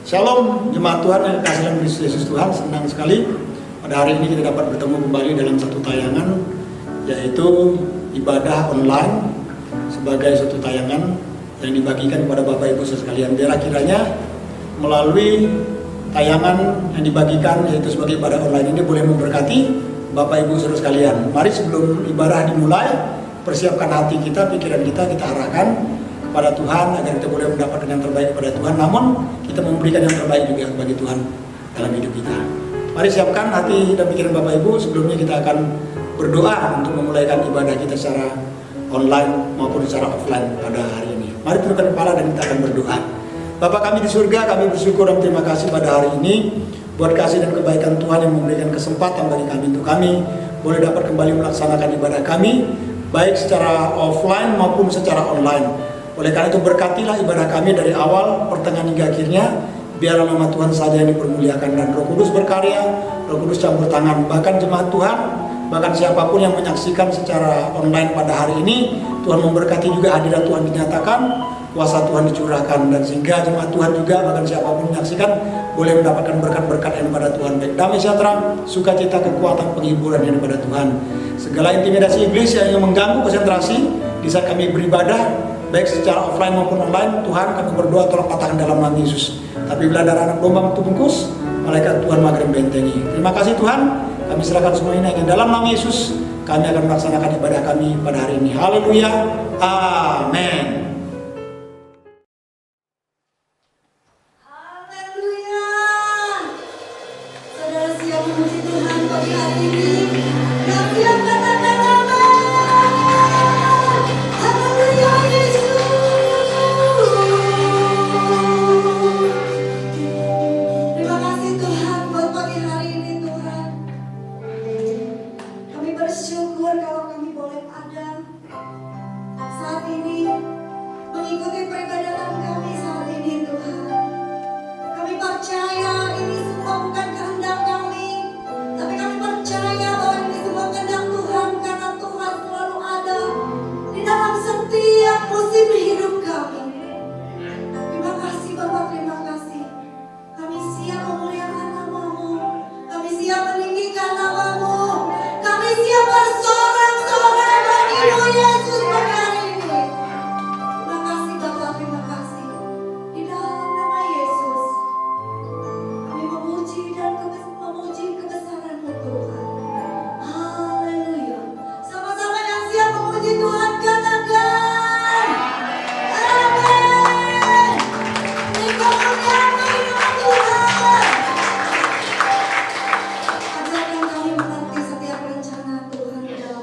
Shalom jemaat Tuhan yang kasih dalam Kristus Yesus Tuhan, senang sekali pada hari ini kita dapat bertemu kembali dalam satu tayangan, yaitu ibadah online sebagai satu tayangan yang dibagikan kepada Bapak Ibu sekalian. Biarlah kiranya melalui tayangan yang dibagikan yaitu sebagai ibadah online ini boleh memberkati Bapak Ibu saudara sekalian. Mari sebelum ibadah dimulai, persiapkan hati kita, pikiran kita arahkan kepada Tuhan agar kita boleh mendapatkan yang terbaik kepada Tuhan, namun kita memberikan yang terbaik juga bagi Tuhan dalam hidup kita. Mari siapkan hati dan pikiran Bapak Ibu. Sebelumnya kita akan berdoa untuk memulaikan ibadah kita secara online maupun secara offline pada hari ini. Mari tundukkan kepala dan kita akan berdoa. Bapa kami di surga, kami bersyukur dan terima kasih pada hari ini buat kasih dan kebaikan Tuhan yang memberikan kesempatan bagi kami untuk kami boleh dapat kembali melaksanakan ibadah kami baik secara offline maupun secara online. Oleh karena itu berkatilah ibadah kami dari awal, pertengahan hingga akhirnya. Biarlah nama Tuhan saja yang dipermuliakan dan Roh Kudus berkarya, Roh Kudus campur tangan. Bahkan jemaat Tuhan, bahkan siapapun yang menyaksikan secara online pada hari ini, Tuhan memberkati juga hadirat Tuhan dinyatakan, kuasa Tuhan dicurahkan, dan sehingga jemaat Tuhan juga bahkan siapapun menyaksikan boleh mendapatkan berkat-berkat yang daripada Tuhan, baik damai sejahtera, sukacita, kekuatan, penghiburan yang daripada Tuhan. Segala intimidasi iblis yang mengganggu konsentrasi di saat kami beribadah baik secara offline maupun online, Tuhan kami berdoa tolong patahkan dalam nama Yesus. Tapi bila darah anak domba itu bungkus, malaikat Tuhan makin bentengi. Terima kasih Tuhan, kami serahkan semua ini hanya dalam nama Yesus. Kami akan melaksanakan ibadah kami pada hari ini. Haleluya, amin. Haleluya. Saudara siap memuji Tuhan pagi hari ini? Yang siap katakan amin. Haleluya Yesus. Terima kasih Tuhan buat pagi hari ini Tuhan. Kami bersyukur kalau kami boleh ada saat ini mengikuti peribadatan kami saat ini Tuhan. Kami percaya ini semua bukan kehendak kami, tapi kami percaya bahwa ini semua kehendak Tuhan, karena Tuhan selalu ada di dalam setiap musim hidup kami. Terima kasih Bapak, terima kasih. Kami siap memuliakan nama-Mu, kami siap meninggikan nama-Mu, kami siap bersorak-sorai bagimu Yesus pada hari ini. Terima kasih Bapak, terima kasih. Di dalam nama Yesus kami memuji dan memuji kebesaran-Mu Tuhan. Haleluya. Sama-sama yang siap memuji Tuhan katakan amin. Dikemuliakan nama Tuhan. Ajarkan kami mengerti setiap rencana Tuhan di dalam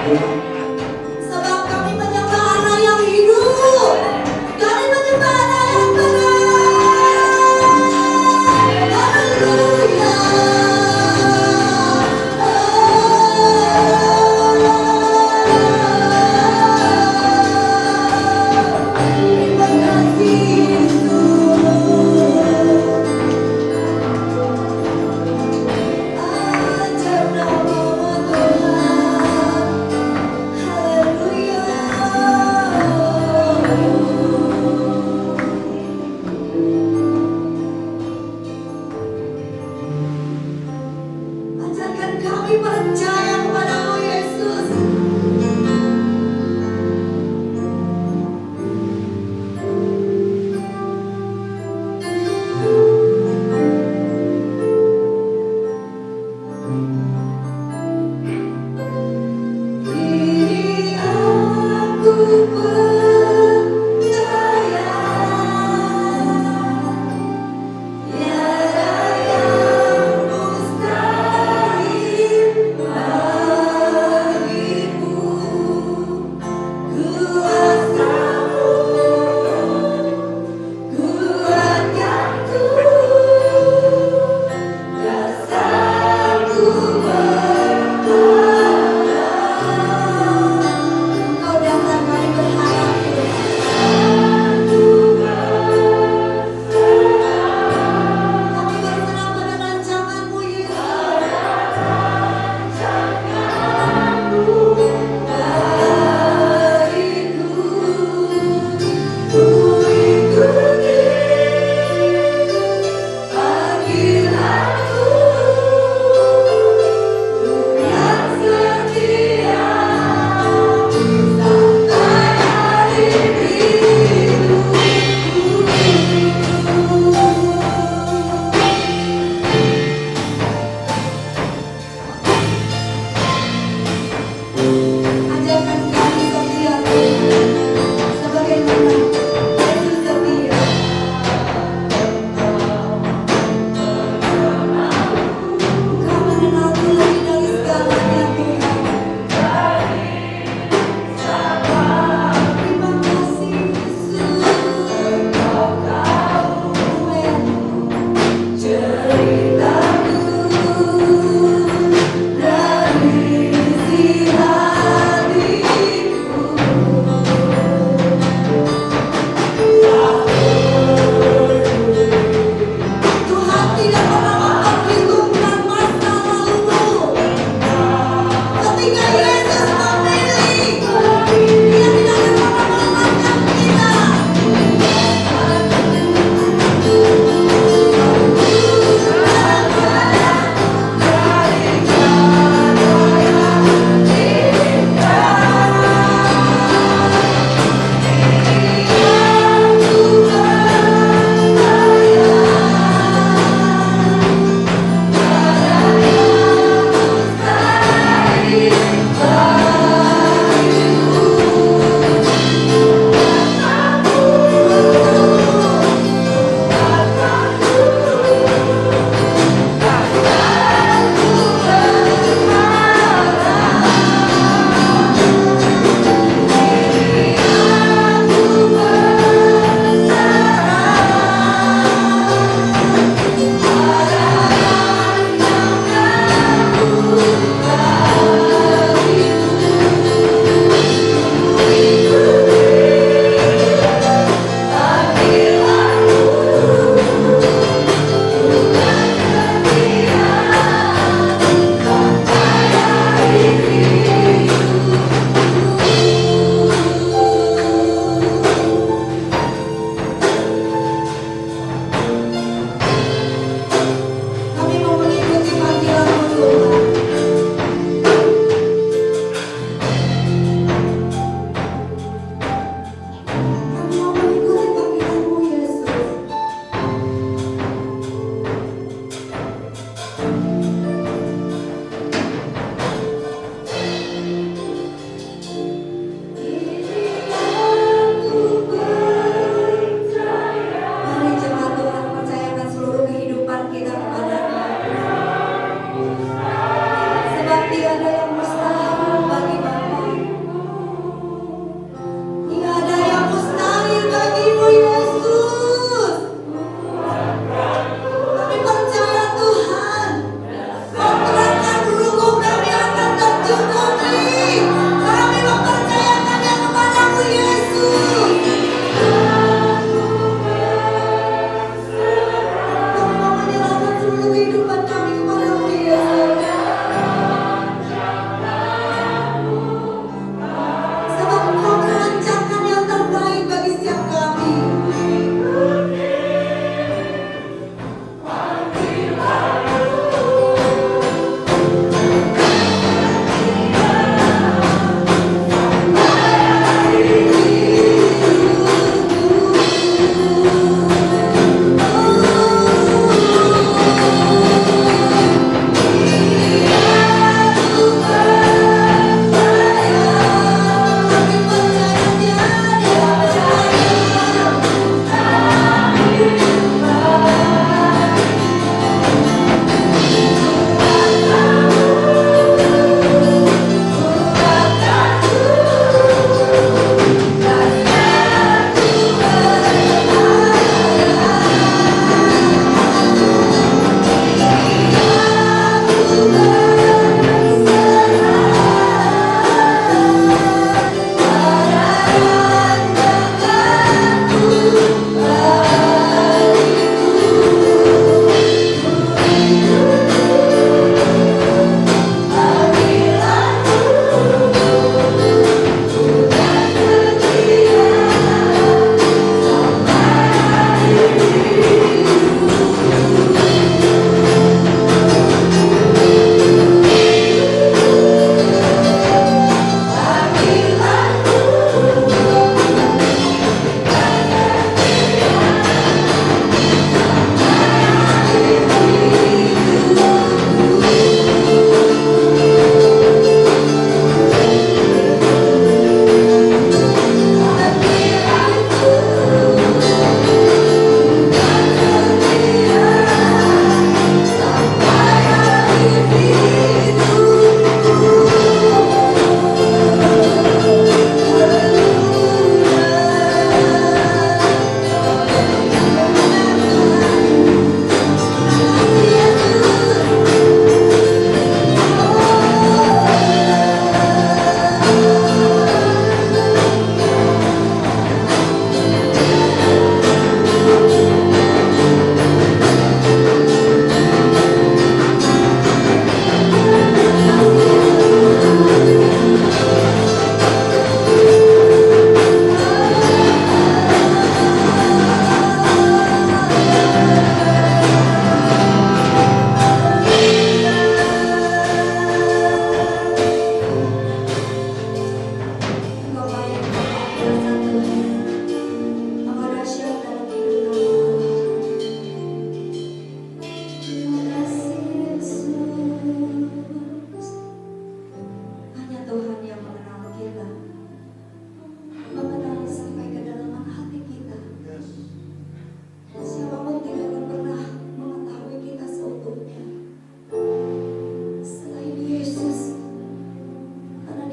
Sebab kami menyembah Allah yang hidup. Kami menyembah Allah yang benar. Haleluya. Terima kasih Yesus. Ajar namamu Tuhan. Haleluya. Ajarkan kami percaya kepadamu Yesus. Kini aku percaya tiada yang mustahil bagimu. Kuasamu kuatkan Tuhan, dasarku berharap. Kau dasar kami berharap.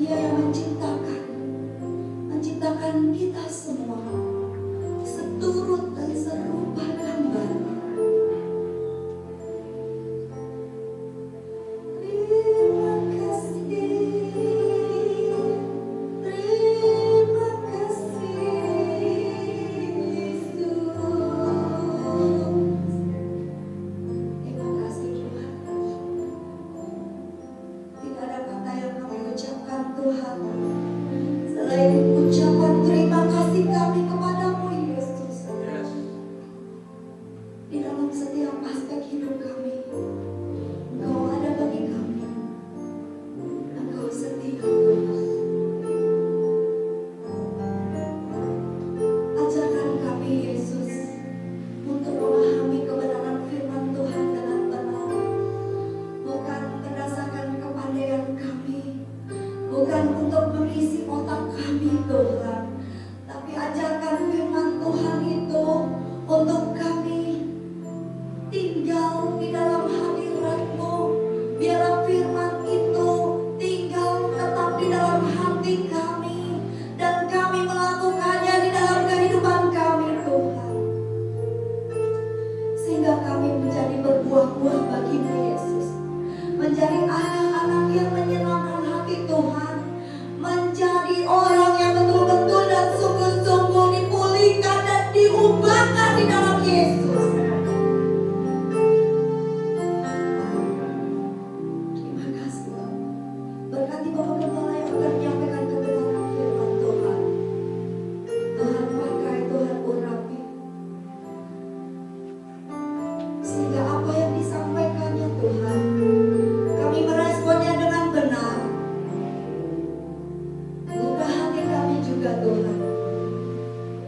Dia yang menciptakan kita semua seturut dan serupa gambarnya. Terima kasih, terima kasih Yesus. Terima kasih Tuhan. Tidak ada kata yang kami ucapkan Tuhan selain ucapan terima kasih kami kepadamu Yesus. Di dalam setiap aspek hidup kami, Engkau ada bagi kami. Engkau setia. Ajarkan kami Yesus untuk memahami kebenaran firman Tuhan dengan benar, bukan berdasarkan kepandaian kami, bukan untuk mengisi otak kami Tuhan, tapi ajarkan firman Tuhan itu untuk kami tinggal di dalam hadirat-Mu. Biarlah firman itu tinggal tetap di dalam hati kami, dan kami melakukannya di dalam kehidupan kami Tuhan, sehingga kami menjadi berbuah-buah bagi-Mu Yesus, menjadi anak-anak yang menyenangkan hati Tuhan, menjadi orang yang betul-betul dan sungguh-sungguh dipulihkan dan diubahkan di dalam Yesus. Terima kasih Tuhan. Berkati Bapak Gembala yang akan menyampaikan kebenaran firman Tuhan. Tuhan pakai, Tuhan urapi, sehingga apa yang disampaikannya Tuhan, kami meresponnya dengan benar. Buka hati kami juga Tuhan,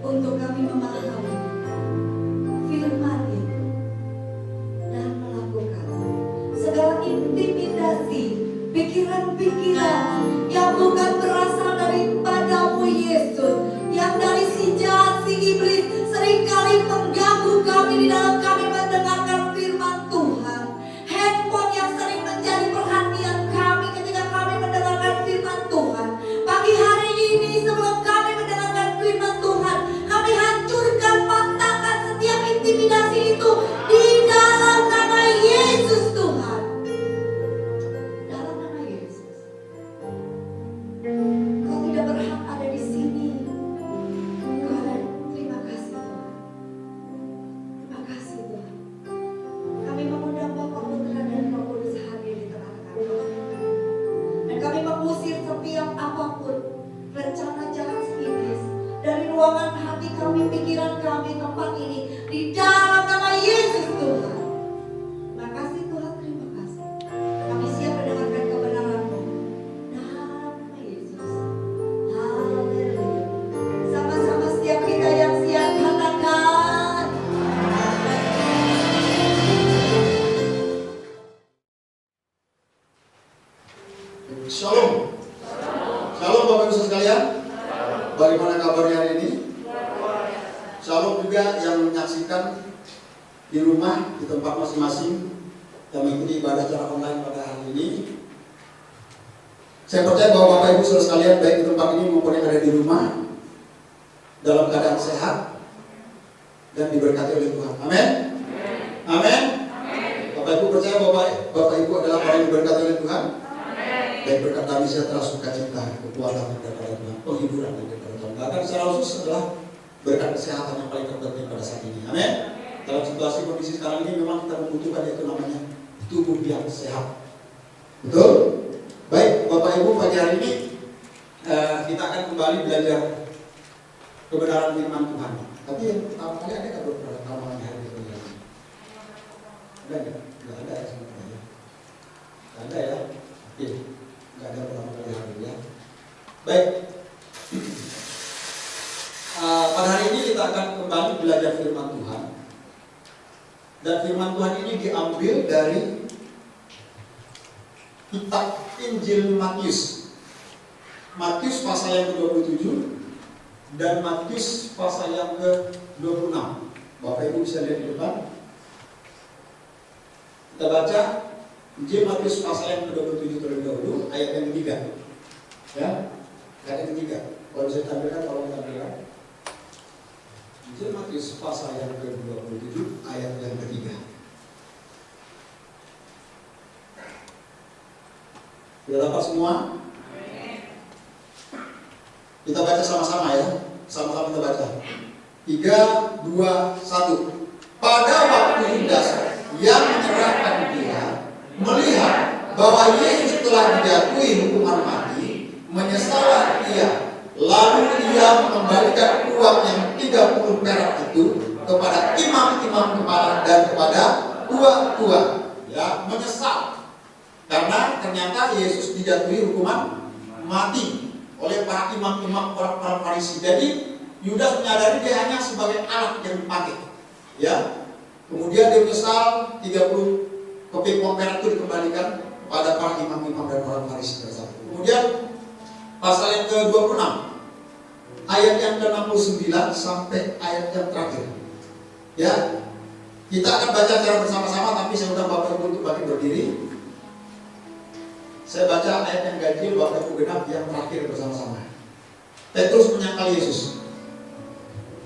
untuk kami memahami firman itu dan melakukan segala intimidasi, pikiran-pikiran yang bukan berasal daripadamu Yesus, yang dari si jahat, si iblis seringkali mengganggu kami di dalam kami mendengarkan firman Tuhan. Handphone yang sering menjadi perhatian kami ketika kami mendengarkan firman Tuhan. Pagi hari ini sebelum kami mendengarkan firman Tuhan, kami hancurkan, patahkan setiap intimidasi itu di dalam nama Yesus Tuhan. Dalam nama Yesus. Kau tidak berhak ada di sini. Kau ada. Terima kasih Tuhan. Terima kasih Tuhan. Kami mengundang Bapa, Putra dan Roh Kudus hadir di tengah-tengah kami. Dan kami mengusir setiap apapun rencana jahat iblis dari ruangan hati kami, pikiran kami, tempat ini, di dalam nama Yesus Tuhan. Terima kasih Tuhan, terima kasih. Kami siap mendengarkan kebenaran-Mu dalam nama Yesus. Haleluya. Sama-sama setiap kita yang siap katakan. Shalom. Shalom Bapak Ibu sekalian. Bagaimana kabarnya hari ini? Shalom juga yang menyaksikan di rumah, di tempat masing-masing, yang mengikuti ibadah secara online pada hari ini. Saya percaya bahwa Bapak Ibu saudara sekalian, baik di tempat ini maupun yang ada di rumah, dalam keadaan sehat dan diberkati oleh Tuhan. Amin. Amin. Bapak Ibu percaya bahwa Bapak Ibu adalah orang yang diberkati oleh Tuhan. Baik berkat damai sejahtera, sukacita, kekuatan daripada Tuhan, penghiburan daripada Tuhan. Bahkan secara khusus adalah berkat kesehatan yang paling terpenting pada saat ini. Amin. Dalam situasi kondisi sekarang ini memang kita membutuhkan yaitu namanya tubuh yang sehat. Betul? Baik, Bapak Ibu, pagi hari ini kita akan kembali belajar kebenaran firman Tuhan. Tapi yang pertama kali ada nggak pertama kali hari ini? Ada nggak? Nggak ada ya sebenarnya. Nggak ada ya. Oke, nggak ada pertama kali hari ini ya. Baik. Pada hari ini kita akan kembali belajar firman Tuhan. Dan firman Tuhan ini diambil dari kitab Injil Matius. Matius pasal yang ke-27 dan Matius pasal yang ke-26. Bapak Ibu bisa lihat di depan. Kita baca Injil Matius pasal yang ke-27 terlebih dahulu, ayat yang ketiga. Ya, ayat yang ketiga. Kalau bisa ditampilkan, tolong tampilkan. Injil Matius pasal yang ke-27 ayat yang ketiga. Sudah dapat semua? Kita baca sama-sama ya. Sama-sama kita baca. 3, 2, 1. Pada waktu Yudas yang menyerahkan dia melihat bahwa Yesus telah dijatuhi hukuman mati, menyesallah ia. Lalu ia mengembalikan uang yang 30 perak itu kepada imam-imam kepala dan kepada tua-tua. Ya, menyesal karena ternyata Yesus dijatuhi hukuman mati oleh para imam-imam, para Farisi. Jadi Yudas menyadari dia hanya sebagai alat yang dipakai. Ya, kemudian dia menyesal, 30 keping uang perak itu dikembalikan kepada para imam-imam dan para Farisi. Kemudian pasal yang ke-26 ayat yang ke-69 sampai ayat yang terakhir. Ya, kita akan baca secara bersama-sama, tapi saya undang Bapak Ibu untuk bangkit berdiri. Saya baca ayat yang ganjil, Bapak Ibu genap yang terakhir bersama-sama. Petrus menyangkal Yesus.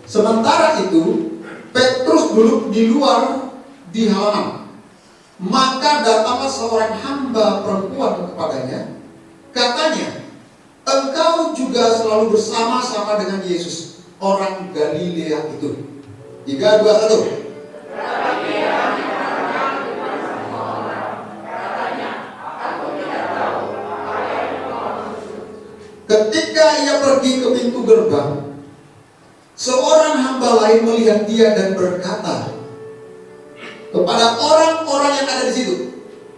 Sementara itu Petrus duduk di luar di halaman. Maka datanglah seorang hamba perempuan kepadanya. Katanya, engkau juga selalu bersama-sama dengan Yesus, orang Galilea itu. 3, 2, 1. Ketika ia pergi ke pintu gerbang, seorang hamba lain melihat dia dan berkata kepada orang-orang yang ada di situ,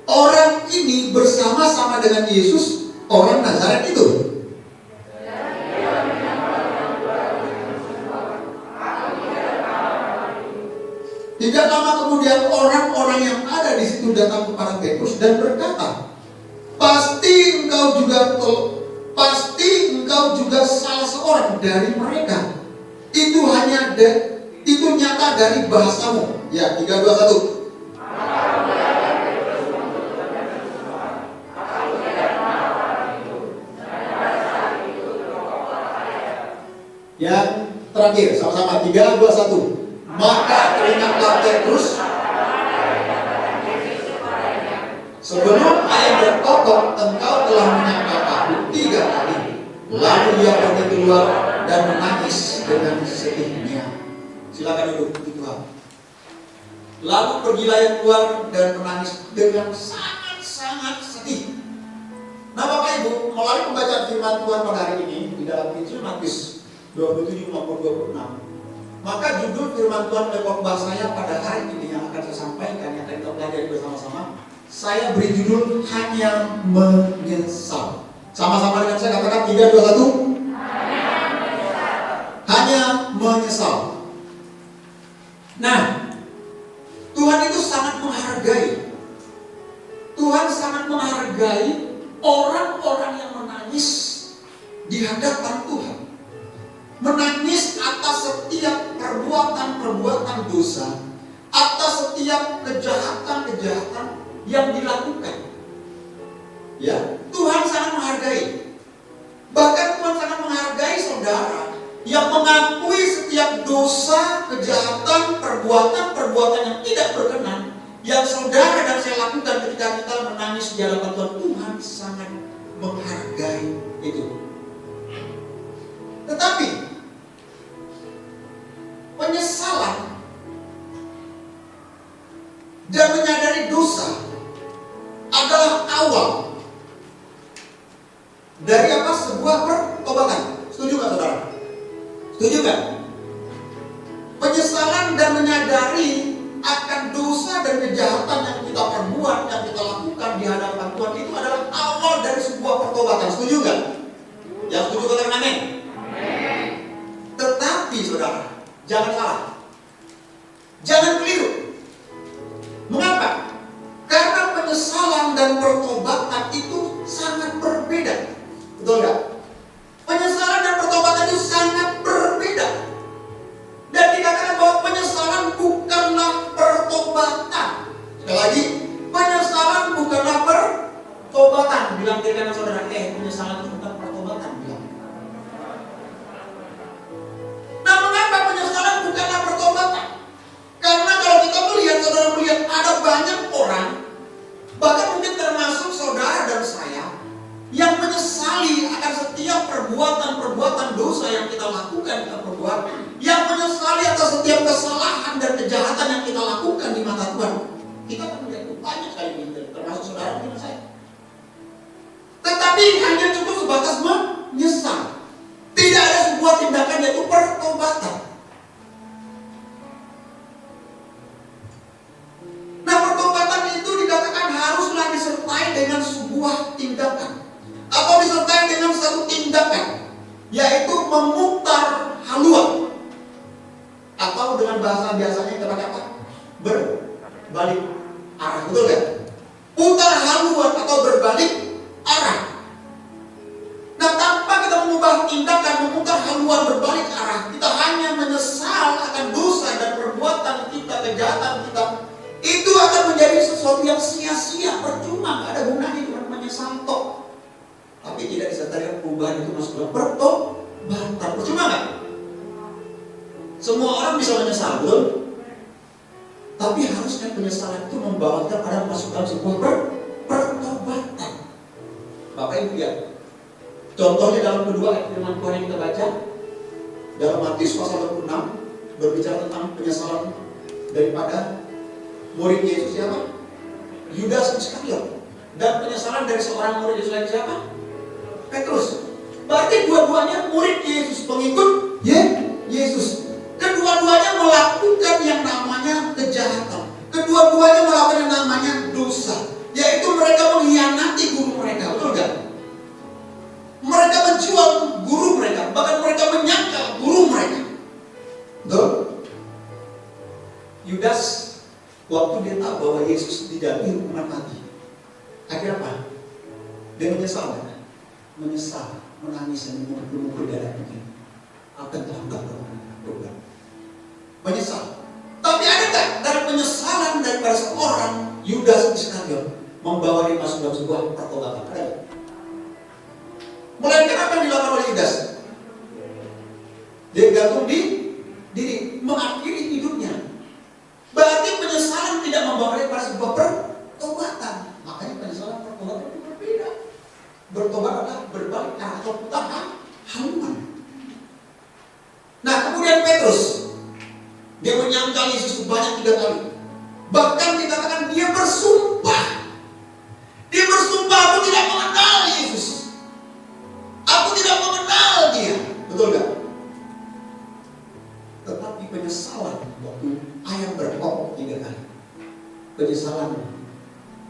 orang ini bersama-sama dengan Yesus, orang Nazaret itu. Tidak lama kemudian orang-orang yang ada di situ datang kepada Petrus dan berkata, pasti engkau juga salah seorang dari mereka. Itu nyata dari bahasamu. Ya, 3, 2, 1. Yang terakhir, sama-sama 3, 2, 1. Maka teringatlah Petrus sebelum ayam berkokok, engkau telah menyangkal aku 3 kali. Lalu ia pergi keluar dan menangis dengan sedihnya. Silakan duduk, puji Tuhan. Lalu pergilah ia keluar dan menangis dengan sangat-sangat sedih. Nah, Bapak Ibu, melalui pembacaan firman Tuhan pada hari ini di dalam Injil Matius 27 maupun 26, maka judul firman Tuhan oleh khotbah saya pada hari ini yang akan saya sampaikan, yang akan kita pelajari bersama-sama, saya beri judul hanya menyesal. Sama-sama dengan saya katakan 3, 2, 1. Hanya menyesal. Nah, Tuhan itu sangat menghargai. Tuhan sangat menghargai orang-orang yang menangis di hadapan Tuhan. Menangis atas setiap perbuatan-perbuatan dosa, atas setiap kejahatan-kejahatan yang dilakukan. Ya, Tuhan sangat menghargai. Bahkan Tuhan sangat menghargai saudara yang mengakui setiap dosa, kejahatan, perbuatan-perbuatan yang tidak berkenan yang saudara dan saya lakukan ketika kita menangis di hadapan Tuhan. Tuhan sangat menghargai itu. Tetapi penyesalan dan menyadari dosa adalah awal dari apa? Sebuah pertobatan. Setuju nggak saudara? Setuju nggak? Penyesalan dan menyadari akan dosa dan kejahatan yang kita perbuat, yang kita lakukan di hadapan Tuhan itu adalah awal dari sebuah pertobatan. Setuju nggak? Yang setuju katakan amin. Tetapi saudara, jangan salah, jangan keliru. Mengapa? Karena penyesalan dan pertobatan itu sangat berbeda. Betul nggak? Penyesalan dan pertobatan itu sangat berbeda. Dan dikatakan bahwa penyesalan bukanlah pertobatan. Sekali lagi, penyesalan bukanlah pertobatan. Bilang ke kanan saudara, penyesalan itu bukan pertobatan. yaitu memutar haluan. Atau dengan bahasa biasanya kita pakai apa? Berbalik arah, betul kan? Putar haluan atau berbalik arah. Nah, tanpa kita mengubah tindakan memutar haluan berbalik arah, kita hanya menyesal akan dosa dan perbuatan kita, kejahatan kita. Itu akan menjadi sesuatu yang sia-sia, percuma, gak ada gunanya, cuma menyesal tok. Tapi tidak disertai dengan perubahan itu masuk dalam pertobatan. Percuma gak? Semua orang bisa menyesal, betul? Tapi harusnya penyesalan itu membawa kita pada masuk dalam sebuah pertobatan. Bapak Ibu lihat. Contohnya dalam kedua ayat firman Tuhan yang kita baca dalam Matius pasal 26 berbicara tentang penyesalan daripada murid Yesus siapa? Yudas Iskariot. Dan penyesalan dari seorang murid Yesus lain siapa? Petrus. Berarti dua-duanya murid Yesus, pengikut Yesus. Kedua-duanya melakukan yang namanya kejahatan. Kedua-duanya melakukan yang namanya dosa, yaitu mereka mengkhianati guru mereka, betul gak? Mereka menjual guru mereka, bahkan mereka menyangkal guru mereka. Betul? Yudas waktu dia tahu bahwa Yesus dijatuhi hukuman mati, akhirnya apa? Dia menyesal kan? Menyesal, menangis dan memukul darah mungkin. Apa yang telah berbuat? Menyesal. Tapi ada tak dari penyesalan daripada seorang Yudas Iskariot membawa dia masuk dalam sebuah pertobatan? Ada? Melainkan apa yang dilakukan oleh Yudas? Dia gantung di diri, mengakhiri hidupnya. Berarti penyesalan tidak membawa dia pada sebuah pertobatan. Makanya penyesalan pertobatan itu berbeda. Bertobat adalah berbalik arah atau putar haluan. Nah, kemudian Petrus, dia menyangkal Yesus sebanyak 3 kali. Bahkan dikatakan dia bersumpah. Dia bersumpah, aku tidak mengenal Yesus. Aku tidak mengenal dia. Betul gak? Tetapi penyesalan waktu ayam berkok 3 kali. Penyesalan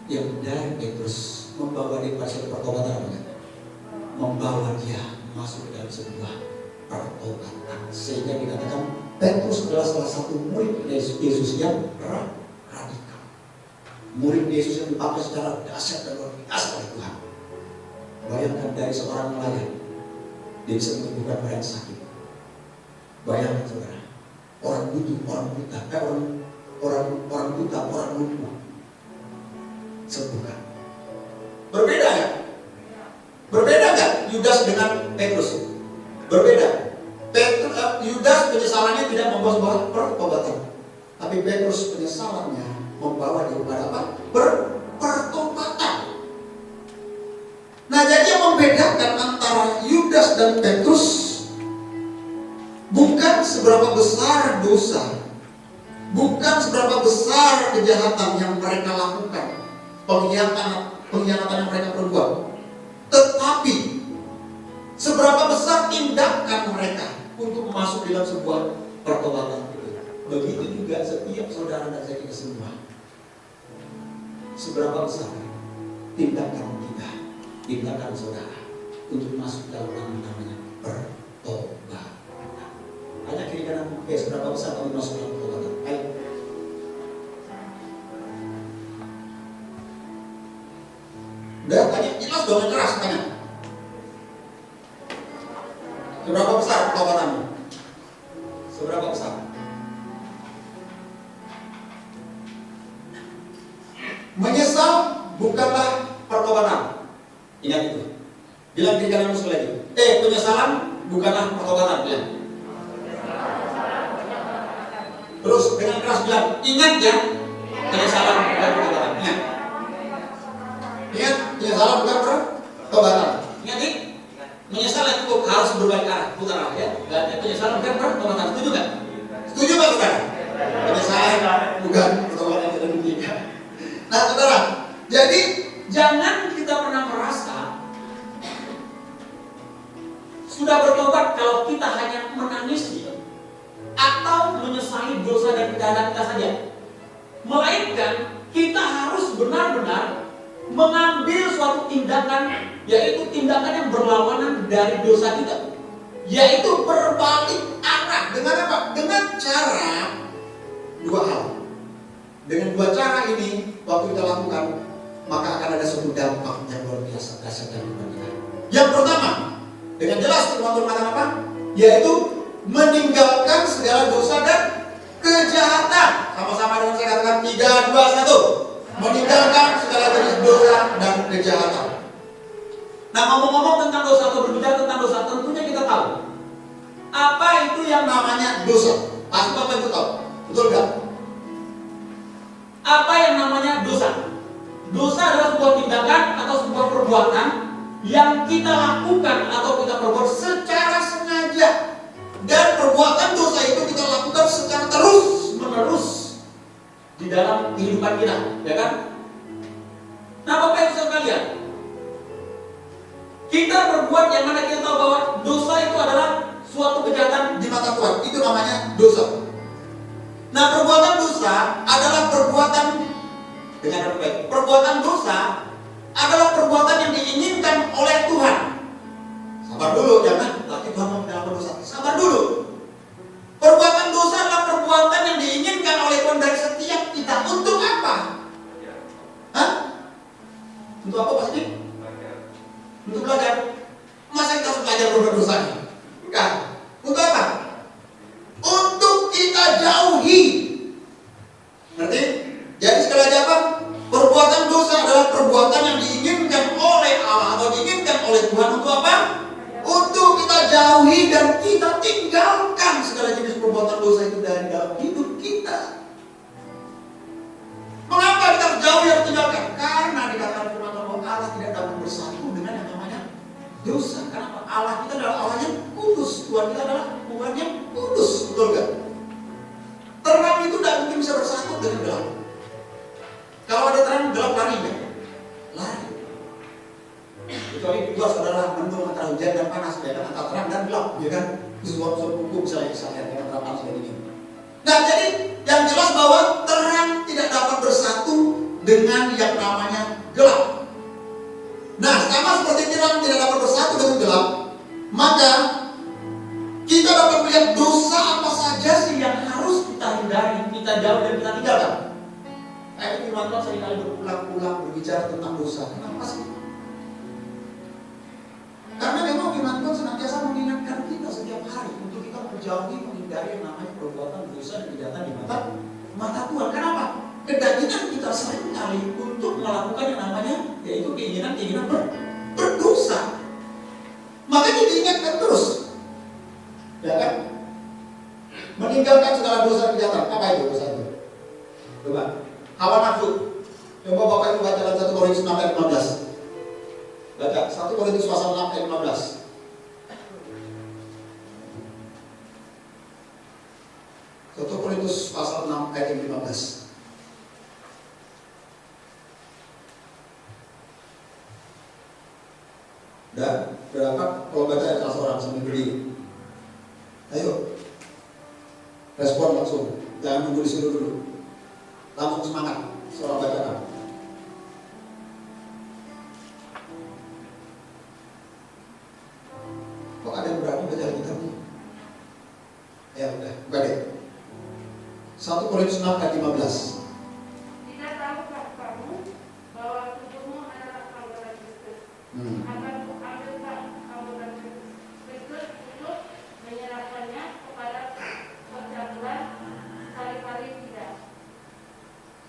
yang dari Petrus membawa dia pada satu pertobatan apa? Membawa dia masuk ke dalam sebuah pertobatan. Sehingga dikatakan Petrus adalah salah satu murid Yesus yang radikal. Murid Yesus yang dipakai secara dahsyat dan luar biasa oleh Tuhan. Bayangkan dari seorang nelayan, dia bisa menyembuhkan orang yang sakit. Bayangkan saudara, orang buta, orang lumpuh, sembuhkan. Berbeda nggak? Berbeda nggak Yudas dengan Petrus? Berbeda. Yudas penyesalannya tidak membawa sebuah pertobatan, tapi Petrus penyesalannya membawa dia kepada apa? Pertobatan. Nah, jadi yang membedakan antara Yudas dan Petrus bukan seberapa besar dosa, bukan seberapa besar kejahatan yang mereka lakukan, pengkhianatan yang mereka perbuat, tetapi seberapa besar tindakan mereka untuk masuk dalam sebuah pertobatan itu. Begitu juga setiap saudara dan saya kita semua. Seberapa besar tindakan kita, tindakan saudara untuk masuk dalam namanya pertobatan. Hanya kiri kanan, seberapa besar kami masuk dalam pertobatan? Ayo. Udah tanya, jelas dong, keras tanya. Seberapa besar pertobatanmu? Seberapa besar? Menyesal bukanlah pertobatan. Ingat itu. Bilang diri kalian sekali lagi. Penyesalan bukanlah pertobatan. Bilang. Terus dengan keras bilang, ingat ya, penyesalan bukan pertobatan. Ingat. Ingat, penyesalan bukan pertobatan. Ingat nih. Menyesal itu harus berbalik arah, putar arah ya. Dan penyesalan bukan pertobatan. Setuju kan? Setuju Pak saudara? Penyesalan bukan pertobatan yang ketiga. Nah saudara, jadi jangan kita pernah merasa sudah bertobat kalau kita hanya menangisi atau menyesali dosa dan kejahatan kita saja. Melainkan kita harus benar-benar mengambil suatu tindakan, yaitu tindakan yang berlawanan dari dosa kita. yaitu berbalik arah. Dengan apa? Dengan cara dua hal. Dengan dua cara ini, waktu kita lakukan, maka akan ada suatu dampak yang luar biasa berdasarkan kebaikan. Yang pertama, dengan jelas Tuhan mengatakan apa? Yaitu meninggalkan segala dosa dan kejahatan. Sama-sama dengan saya katakan 3, 2, 1. Meninggalkan segala jenis dosa dan kejahatan. Nah, ngomong-ngomong tentang dosa atau berbicara tentang dosa, tentunya kita tahu apa itu yang namanya dosa. Pasti Bapak Ibu tahu, betul nggak? Apa yang namanya dosa? Dosa adalah sebuah tindakan atau sebuah perbuatan yang kita lakukan atau kita perbuat secara sengaja. Dan perbuatan dosa itu kita lakukan secara terus-menerus di dalam kehidupan kita, ya kan? Nah, Bapak Ibu sekalian, kita berbuat yang mana kita tahu bahwa dosa itu adalah suatu kejahatan di mata Tuhan. Itu namanya dosa. Nah, perbuatan dosa adalah perbuatan dengan baik. Perbuatan dosa adalah perbuatan yang diinginkan oleh Tuhan. Sabar dulu, jangan lagi Tuhan mau melakukan dosa. Sabar dulu. Perbuatan dosa adalah perbuatan yang diinginkan oleh Tuhan dari setiap kita. Untuk apa? Hah? Untuk apa pasti? Untuk belajar. Masa kita harus belajar berbuat dosa? Bukan. Untuk apa? Untuk kita jauhi. Ngerti? Jadi sekali lagi apa? Perbuatan dosa adalah perbuatan yang diinginkan oleh Allah atau diinginkan oleh Tuhan. Untuk apa? Untuk kita jauhi dan kita tinggalkan segala jenis perbuatan dosa itu dari dalam hidup kita. Mengapa kita harus jauhi dan tinggalkan? Karena dikatakan firman Tuhan bahwa Allah tidak dapat bersatu dengan yang namanya dosa. Kenapa? Allah kita adalah Allah yang kudus. Tuhan kita adalah Tuhan yang kudus. Betul gak? Terang itu tidak mungkin bisa bersatu dengan gelap. Kalau ada terang, gelap lari ya? Lari. Kecuali di luar saudara mendung antara hujan dan panas, ya kan? Antara terang dan gelap, ya kan? Itu suatu hukum saya yang antara panas dan dingin. Nah, jadi yang jelas bahwa terang tidak dapat bersatu dengan yang namanya gelap. Nah, sama seperti terang tidak dapat bersatu dengan gelap, maka kita dapat melihat dosa apa saja sih yang harus kita hindari, kita jauh dan kita tinggalkan. Kayak firman Tuhan seringkali berulang-ulang berbicara tentang dosa. Kenapa sih? Karena memang firman Tuhan senantiasa mengingatkan kita setiap hari untuk kita menjauhi, menghindari yang namanya perbuatan dosa dan kejahatan di mata Tuhan. Kenapa? Kedagingan kita seringkali untuk melakukan yang namanya yaitu keinginan berdosa. Makanya diingatkan terus, ya kan? Meninggalkan segala dosa dan kejahatan. Apa itu dosa itu? Coba. Hawa nafsu. Coba Bapak Ibu baca dalam 1 Korintus 6 ayat 15. Baca 1 Korintus pasal 6 ayat 15. 1 Korintus pasal 6 ayat 15. Dan berapa? Kalau baca ayat salah seorang sambil berdiri. Ayo. Respon langsung. Jangan nunggu disuruh dulu. Langsung semangat, seorang bacakan. Kok ada yang berani baca Alkitab nih? Ya udah, buka deh. 1 Korintus 6 ayat 15. Tidak tahukah kamu bahwa tubuhmu adalah anggota Kristus? Akan kuambilkan anggota Kristus untuk menyerahkannya kepada percaturan? Sekali-kali tidak.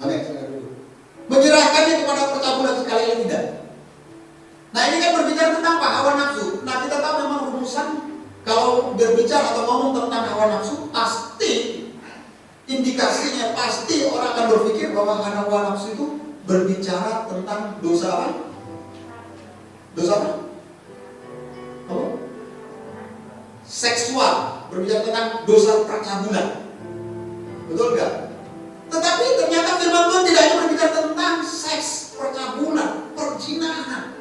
Amin, saya dulu. Menyerahkannya kepada percabulan sekali-kali tidak. Nah, ini kan berbicara tentang apa? Hawa nafsu. Nah, kita tahu memang rumusan kalau berbicara atau ngomong tentang hawa nafsu, pasti indikasinya pasti orang akan berpikir bahwa hawa nafsu itu berbicara tentang dosa apa? Dosa apa? Apa? Seksual. Berbicara tentang dosa percabulan. Betul nggak? Tetapi ternyata firman Tuhan tidak hanya berbicara tentang seks, percabulan, perzinahan.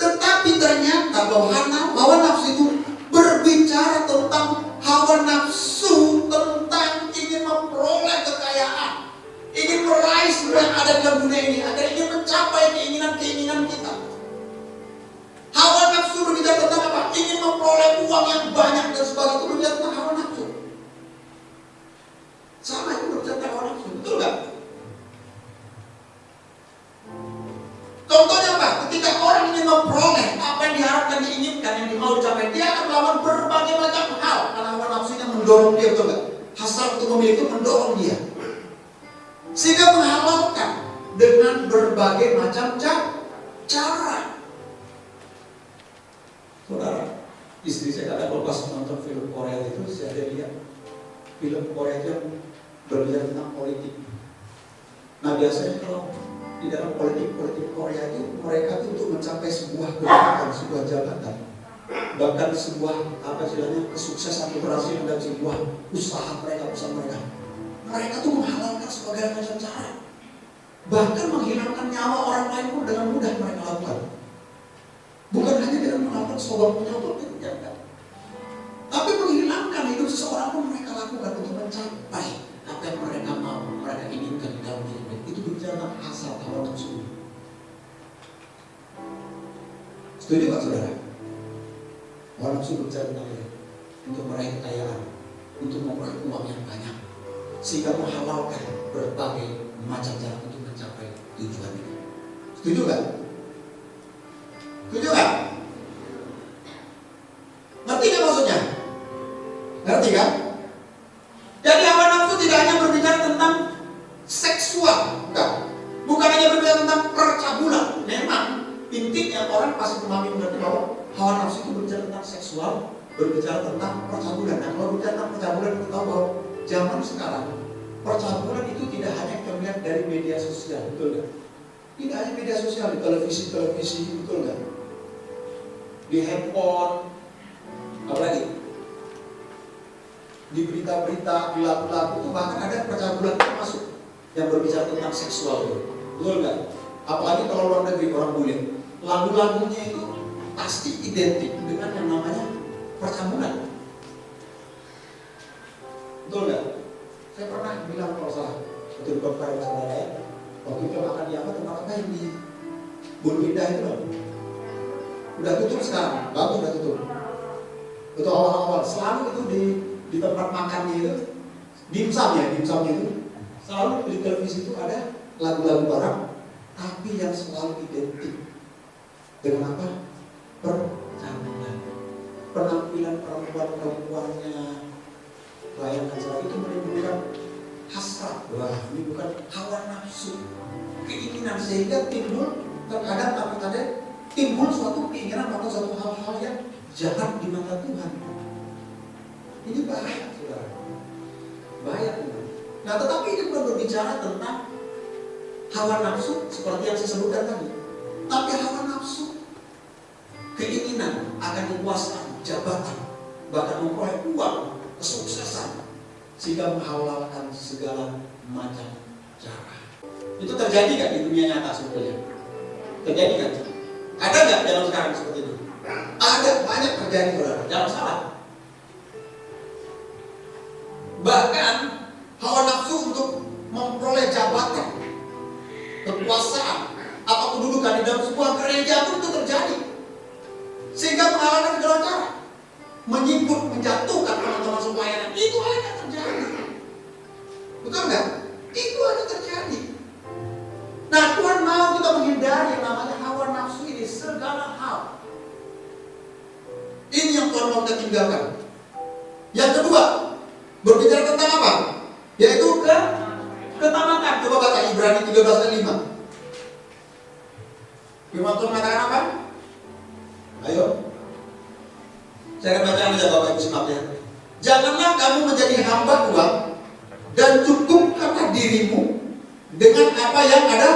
Tetapi ternyata bahwa hawa nafsu itu berbicara tentang hawa nafsu tentang ingin memperoleh kekayaan, ingin meraih semua yang ada dalam dunia ini, agar ingin mencapai keinginan-keinginan kita. Hawa nafsu berbicara tentang apa? Ingin memperoleh uang yang banyak akan melawan berbagai macam hal karena hawa nafsunya mendorong dia, betul nggak? Hasrat untuk memiliki mendorong dia, sehingga menghalalkan dengan berbagai macam cara. Saudara, istri saya kadang kalau pas nonton film Korea itu, saya ada lihat film Korea itu yang berbicara tentang politik. Nah biasanya kalau di dalam politik Korea itu, mereka itu untuk mencapai sebuah kedudukan, sebuah jabatan, bahkan sebuah kesuksesan, keberhasilan dan sebuah usaha mereka tuh menghalalkan sebagai macam cara, bahkan menghilangkan nyawa orang lain pun dengan mudah mereka lakukan. Bukan hanya dengan melakukan sobat menyogok itu tidak, tapi menghilangkan hidup seseorang pun mereka lakukan untuk mencapai apa yang mereka mau, mereka inginkan di dalam hidup. Itu bicara tentang hasrat hawa nafsu. Setuju nggak saudara? Hawa nafsu bicara tentang itu, untuk meraih kekayaan, untuk memperoleh uang yang banyak, sehingga menghalalkan berbagai macam cara untuk mencapai tujuan itu. Setuju nggak? Setuju nggak? Ngerti nggak maksudnya? Ngerti kan? Jadi hawa nafsu tidak hanya berbicara tentang seksual, enggak. Bukan hanya berbicara tentang percabulan. Memang intinya orang pasti memahami mengerti bahwa hawa nafsu itu berbicara tentang seksual, berbicara tentang percabulan. Nah, kalau berbicara tentang percabulan, kita tahu bahwa zaman sekarang percabulan itu tidak hanya kita melihat dari media sosial, betul nggak? Tidak hanya media sosial, di televisi, betul nggak? Di handphone, apalagi di berita-berita, di lagu-lagu itu bahkan ada percabulan itu masuk yang berbicara tentang seksual itu, betul nggak? Apalagi kalau luar negeri orang bule, lagu-lagunya itu pasti identik dengan yang namanya percabulan, betul nggak? Saya pernah bilang kalau salah, betul kepada saudara ya, waktu itu akan di tempat apa yang di Bulu Indah itu loh, udah tutup sekarang, bagus udah tutup. Betul awal-awal selalu itu di tempat makannya itu, dimsumnya itu selalu di televisi itu ada lagu-lagu barat, tapi yang selalu identik dengan apa? Percabulan. Penampilan perempuannya, bayangkan saja itu menimbulkan hasrat. Wah, ini bukan hawa nafsu, keinginan, sehingga timbul suatu keinginan atau suatu hal-hal yang jahat di mata Tuhan. Ini bahaya, saudara. Bahaya, Tuhan. Nah, tetapi ini bukan berbicara tentang hawa nafsu seperti yang saya sebutkan tadi, tapi hawa nafsu keinginan akan kekuasaan, jabatan, bahkan memperoleh uang, kesuksesan, sehingga menghalalkan segala macam cara. Itu terjadi nggak di dunia nyata sebetulnya? Terjadi nggak? Ada nggak dalam sekarang seperti itu? Ada, banyak terjadi, saudara. Jangan salah. Bahkan hawa nafsu untuk memperoleh jabatan, kekuasaan, atau kedudukan di dalam sebuah gereja pun itu terjadi, sehingga menghalalkan segala cara, menyimpul, menjatuhkan teman-teman pelayanan. Itu ada terjadi, betul nggak? Itu ada terjadi. Nah, Tuhan mau kita menghindari yang namanya hawa nafsu ini, segala hal. Ini yang Tuhan mau kita tinggalkan. Yang kedua, berbicara tentang apa? Yaitu ketamakan. Coba baca Ibrani 13:5. Firman Tuhan mengatakan apa? Ayo, saya akan baca aja Bapak Ibu simak ya. Janganlah kamu menjadi hamba uang dan cukupkanlah dirimu dengan apa yang ada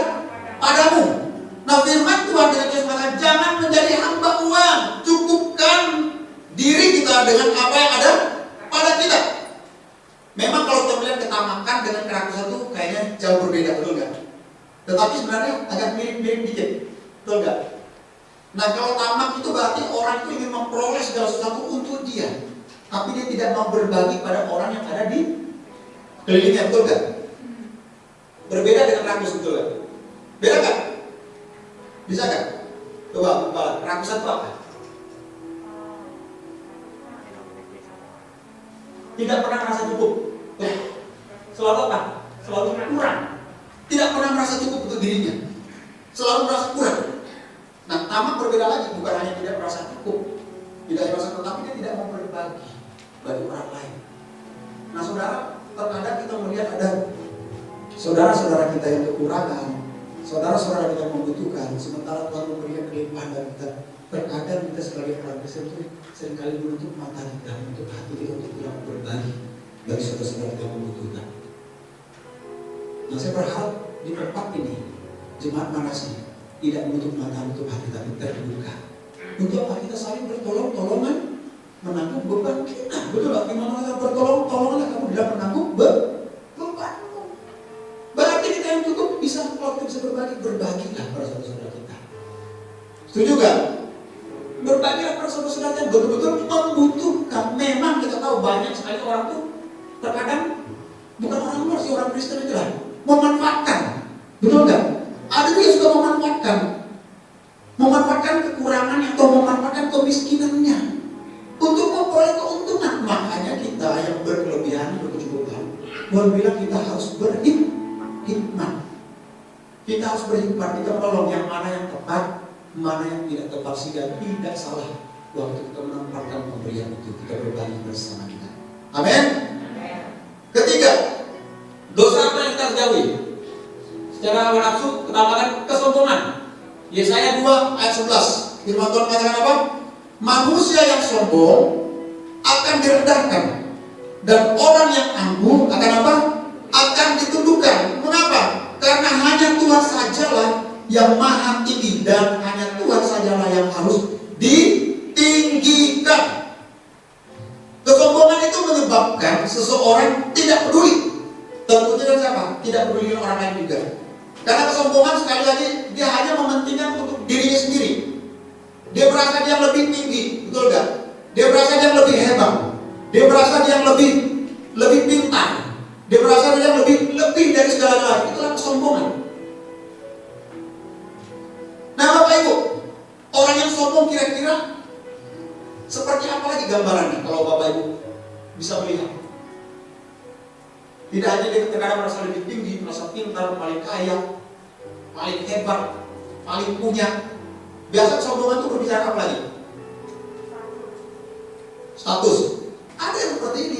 padamu. Nah, firman Tuhan dengan Yesus mengatakan jangan menjadi hamba uang, cukupkan diri kita dengan apa yang ada pada kita. Memang kalau kita melihat ketamakan dengan kerakusan itu kayaknya jauh berbeda, betul nggak? Tetapi sebenarnya agak mirip-mirip dikit, betul nggak? Nah, kalau tamak itu berarti orang itu ingin memperoleh segala sesuatu untuk dia, tapi dia tidak mau berbagi pada orang yang ada di kelilingnya, betul nggak? Berbeda dengan rakus, betul nggak? Beda kan? Bisa kan? Coba, kerakusan itu apa? Tidak pernah merasa cukup. Selalu apa? Selalu kurang. Tidak pernah merasa cukup untuk dirinya. Selalu merasa kurang. Nah, tamak berbeda lagi, bukan hanya tidak merasa cukup, Tidak hanya masalah, tapi dia tidak mau berbagi bagi orang lain. Nah saudara, terkadang kita melihat ada saudara-saudara kita yang kekurangan, saudara-saudara kita yang membutuhkan, sementara Tuhan memberikan kelimpahan bagi kita. Terkadang kita sebagai orang Kristen itu seringkali menutup mata kita, menutup hati kita untuk tidak berbagi bagi saudara-saudara kita yang membutuhkan. Nah saya berharap di tempat ini jemaat Manasih tidak menutup mata, menutup hati, tapi terbuka. Untuk apa? Kita saling bertolong-tolongan menanggung beban kita. Betul tak? Gimana kita bertolong-tolongan kamu tidak menanggung bebanmu. Berarti kita yang cukup bisa, kalau kita bisa berbagi, berbagilah pada saudara-saudara kita. Setuju gak? Berbagilah pada saudara-saudara yang betul-betul membutuhkan. Memang kita tahu banyak sekali orang tuh terkadang bukan orang luar sih, orang Kristen itu lah memanfaatkan. Betul gak? Ada juga yang suka memanfaatkan kekurangannya atau memanfaatkan kemiskinannya untuk memperoleh keuntungan. Makanya kita yang berkelebihan, berkecukupan, Tuhan bilang kita harus berhikmat. Kita harus berhikmat, kita menolong yang mana yang tepat, mana yang tidak tepat, sehingga tidak salah waktu kita menempatkan pemberian itu, kita berbagi bersama kita. Amin. Ketiga, dosa apa yang kita harus jauhi? Secara hawa nafsu, ketamakan, kesombongan. Yesaya 2 ayat 11. Firman Tuhan mengatakan apa? Manusia yang sombong akan direndahkan, dan orang yang angkuh akan apa? Akan ditundukkan. Mengapa? Karena hanya Tuhan sajalah yang maha tinggi, dan hanya Tuhan sajalah yang harus ditinggikan. Kesombongan itu menyebabkan seseorang tidak peduli. Tentunya dengan siapa? Tidak peduli dengan orang lain juga. Karena kesombongan sekali lagi dia hanya mementingkan untuk dirinya sendiri. Dia merasa dia lebih tinggi, betul gak? Dia merasa dia lebih hebat. Dia merasa dia lebih pintar. Dia merasa dia lebih dari segala-galanya. Itulah kesombongan. Nah Bapak Ibu, orang yang sombong kira-kira seperti apa lagi gambarannya kalau Bapak Ibu bisa melihat? Tidak hanya dia terkadang merasa lebih tinggi, merasa pintar, paling kaya, paling hebat, paling punya. Biasa kesombongan itu berbicara apa lagi? Status. Ada yang seperti ini.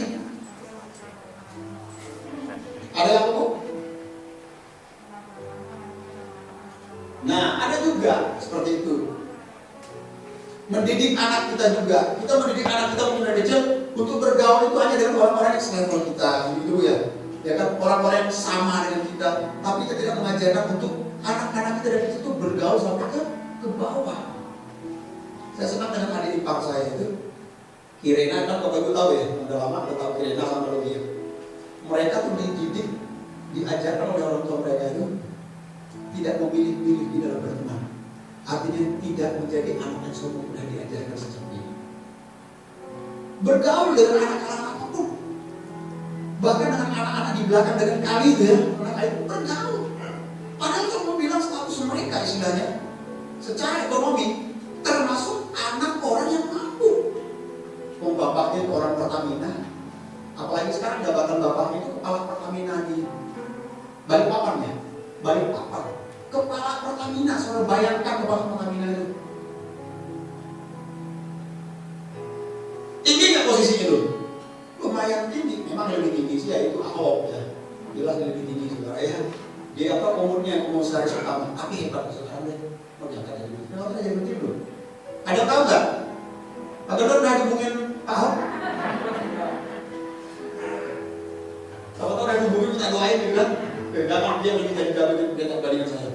Ada yang apa? Nah, ada juga seperti itu. Mendidik anak kita juga. Kita mendidik anak kita mungkin dari kecil untuk bergaul itu hanya dengan orang-orang yang selevel kita, gitu ya. Ya kan, orang-orang yang sama dengan kita. Tapi kita tidak mengajarkan untuk anak-anak kita dari kecil itu bergaul sampai ke bawah. Saya senang dengan adik ipar saya itu, Kirena, kan Bapak Ibu tahu ya, udah lama udah tahu Kirena sama Logia. Mereka tuh dididik, diajarkan oleh orang tua mereka itu tidak memilih-milih di dalam berteman. Artinya tidak menjadi anak yang sombong, sudah diajarkan sejak ini. Bergaul dengan anak-anak apapun, bahkan dengan anak-anak di belakang dengan kali itu ya, anak itu bergaul. Padahal itu mau bilang status mereka istilahnya secara ekonomi termasuk anak orang yang mampu. Bapaknya itu orang Pertamina, apalagi sekarang jabatan bapaknya itu kepala Pertamina di Balikpapan ya, Balikpapan, kepala Pertamina. Saudara bayangkan kepala Pertamina itu tinggi nggak posisinya tuh? Lumayan tinggi, memang lebih tinggi sih ya itu Ahok ya, jelas lebih tinggi saudara ya. Dia apa umurnya umur seharus utama, tapi hebat saudara deh. Oh jangan jadi, jangan jadi menteri belum. Ada tahu nggak? Pak Gubernur udah hubungin Pak Ahok? Tahu udah hubungin minta doain dia bilang, jangan dia lebih jadi jago dibandingkan saya.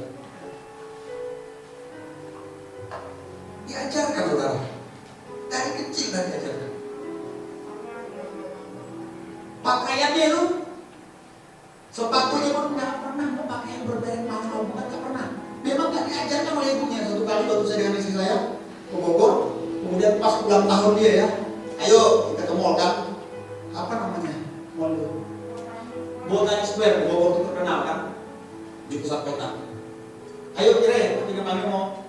Diajarkan saudara, dari kecil kan diajarkan. Pakaiannya itu, sepatunya pun nggak pernah mau pakai yang bermerek mahal, bukan nggak pernah. Memang nggak diajarkan oleh ibunya. Satu kali waktu saya dengan istri saya ke Bogor, kemudian pas ulang tahun dia ya, ayo kita ke mall kan, apa namanya mall itu? Botanic Square, Bogor itu terkenal kan, di pusat kota. Ayo kira, ketika kami mau